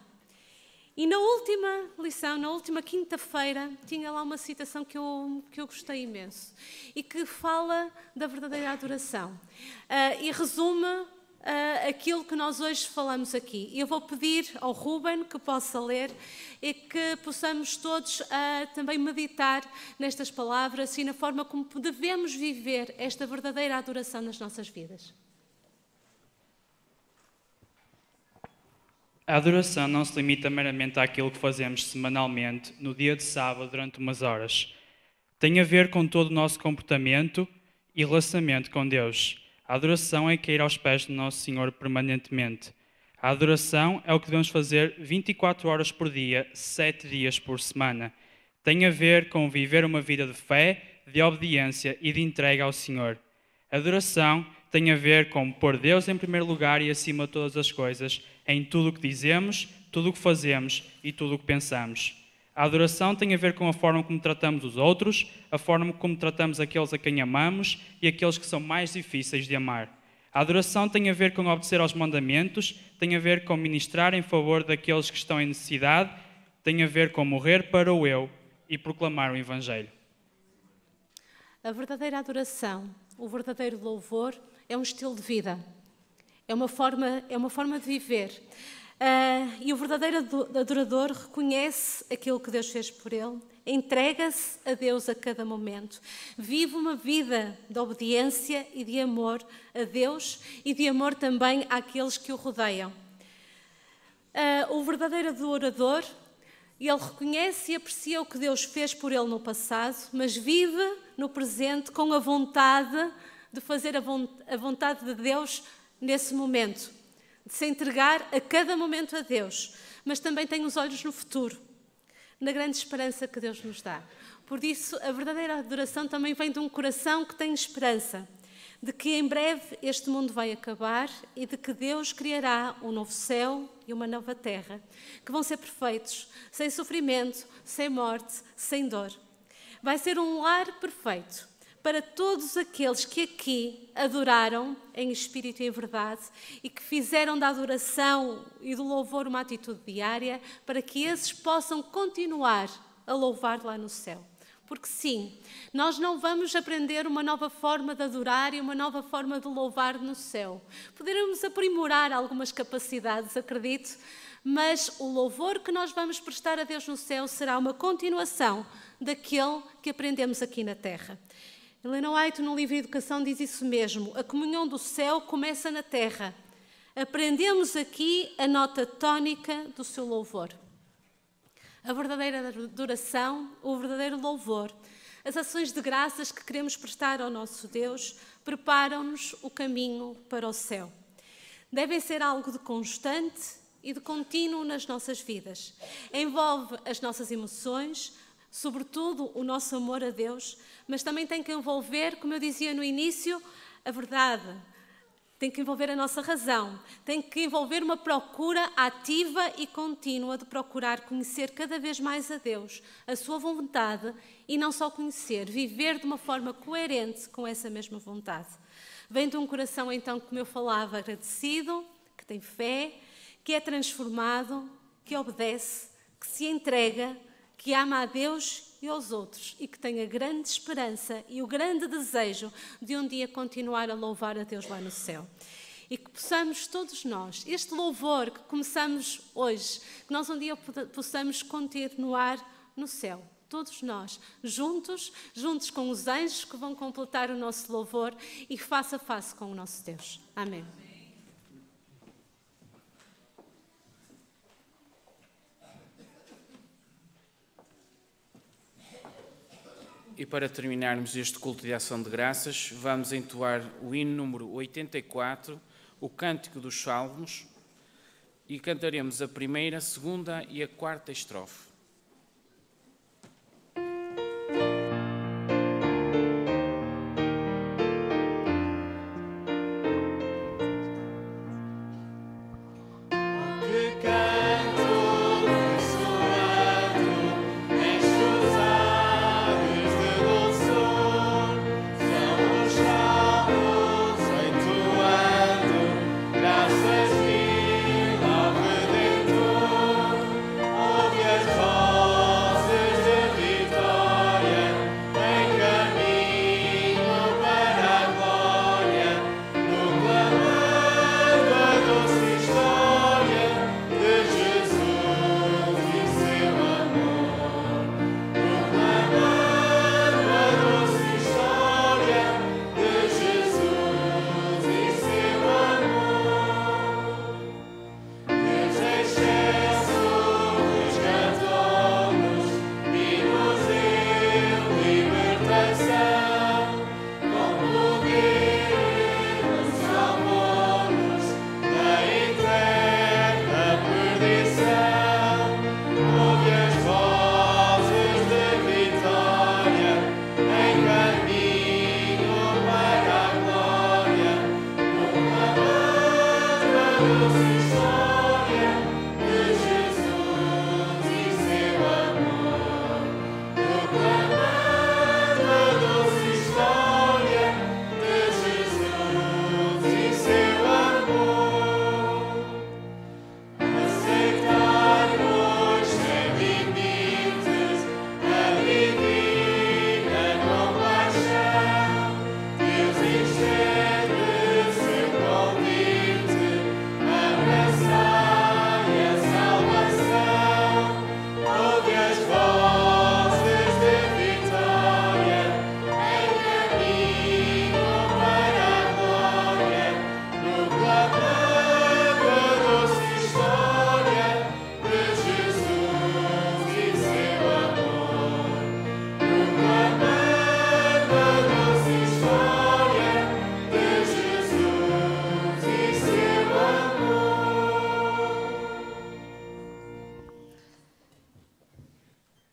E na última lição, na última quinta-feira, tinha lá uma citação que eu gostei imenso e que fala da verdadeira adoração e resume aquilo que nós hoje falamos aqui. Eu vou pedir ao Ruben que possa ler e que possamos todos também meditar nestas palavras e na forma como devemos viver esta verdadeira adoração nas nossas vidas. A adoração não se limita meramente àquilo que fazemos semanalmente, no dia de sábado, durante umas horas. Tem a ver com todo o nosso comportamento e relacionamento com Deus. A adoração é cair aos pés do nosso Senhor permanentemente. A adoração é o que devemos fazer 24 horas por dia, 7 dias por semana. Tem a ver com viver uma vida de fé, de obediência e de entrega ao Senhor. A adoração tem a ver com pôr Deus em primeiro lugar e acima de todas as coisas, em tudo o que dizemos, tudo o que fazemos e tudo o que pensamos. A adoração tem a ver com a forma como tratamos os outros, a forma como tratamos aqueles a quem amamos e aqueles que são mais difíceis de amar. A adoração tem a ver com obedecer aos mandamentos, tem a ver com ministrar em favor daqueles que estão em necessidade, tem a ver com morrer para o eu e proclamar o Evangelho. A verdadeira adoração, o verdadeiro louvor é um estilo de vida, é uma forma de viver. E o verdadeiro adorador reconhece aquilo que Deus fez por ele, entrega-se a Deus a cada momento, vive uma vida de obediência e de amor a Deus e de amor também àqueles que o rodeiam. O verdadeiro adorador, ele reconhece e aprecia o que Deus fez por ele no passado, mas vive no presente com a vontade de fazer a vontade de Deus nesse momento, de se entregar a cada momento a Deus, mas também tem os olhos no futuro, na grande esperança que Deus nos dá. Por isso, a verdadeira adoração também vem de um coração que tem esperança, de que em breve este mundo vai acabar e de que Deus criará um novo céu e uma nova terra, que vão ser perfeitos, sem sofrimento, sem morte, sem dor. Vai ser um lar perfeito para todos aqueles que aqui adoraram em espírito e em verdade e que fizeram da adoração e do louvor uma atitude diária, para que esses possam continuar a louvar lá no céu. Porque sim, nós não vamos aprender uma nova forma de adorar e uma nova forma de louvar no céu. Poderemos aprimorar algumas capacidades, acredito, mas o louvor que nós vamos prestar a Deus no céu será uma continuação daquele que aprendemos aqui na terra. Ellen White, no livro Educação, diz isso mesmo. A comunhão do céu começa na terra. Aprendemos aqui a nota tónica do seu louvor. A verdadeira adoração, o verdadeiro louvor, as ações de graças que queremos prestar ao nosso Deus, preparam-nos o caminho para o céu. Devem ser algo de constante e de contínuo nas nossas vidas. Envolve as nossas emoções, sobretudo o nosso amor a Deus, mas também tem que envolver, como eu dizia no início, a verdade. Tem que envolver a nossa razão, tem que envolver uma procura ativa e contínua de procurar conhecer cada vez mais a Deus, a sua vontade, e não só conhecer, viver de uma forma coerente com essa mesma vontade. Vem de um coração, então, como eu falava, agradecido, que tem fé, que é transformado, que obedece, que se entrega, que ama a Deus e aos outros e que tem a grande esperança e o grande desejo de um dia continuar a louvar a Deus lá no céu. E que possamos todos nós, este louvor que começamos hoje, que nós um dia possamos continuar no céu. Todos nós, juntos com os anjos que vão completar o nosso louvor e face a face com o nosso Deus. Amém. E para terminarmos este culto de ação de graças, vamos entoar o hino número 84, o Cântico dos Salmos, e cantaremos a primeira, a segunda e a quarta estrofe.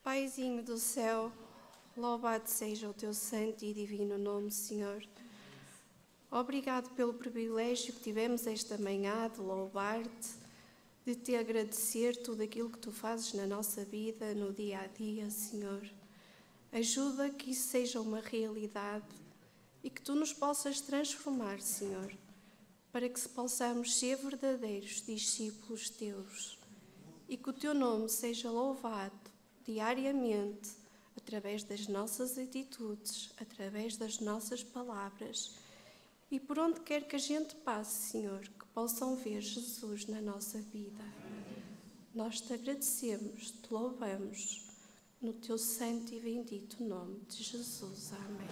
Paizinho do céu, louvado seja o teu santo e divino nome, Senhor. Obrigado pelo privilégio que tivemos esta manhã de louvar-te, de te agradecer tudo aquilo que tu fazes na nossa vida, no dia a dia, Senhor. Ajuda que isso seja uma realidade e que tu nos possas transformar, Senhor, para que possamos ser verdadeiros discípulos teus e que o teu nome seja louvado diariamente, através das nossas atitudes, através das nossas palavras e por onde quer que a gente passe, Senhor, que possam ver Jesus na nossa vida. Nós te agradecemos, te louvamos, no teu santo e bendito nome de Jesus. Amém.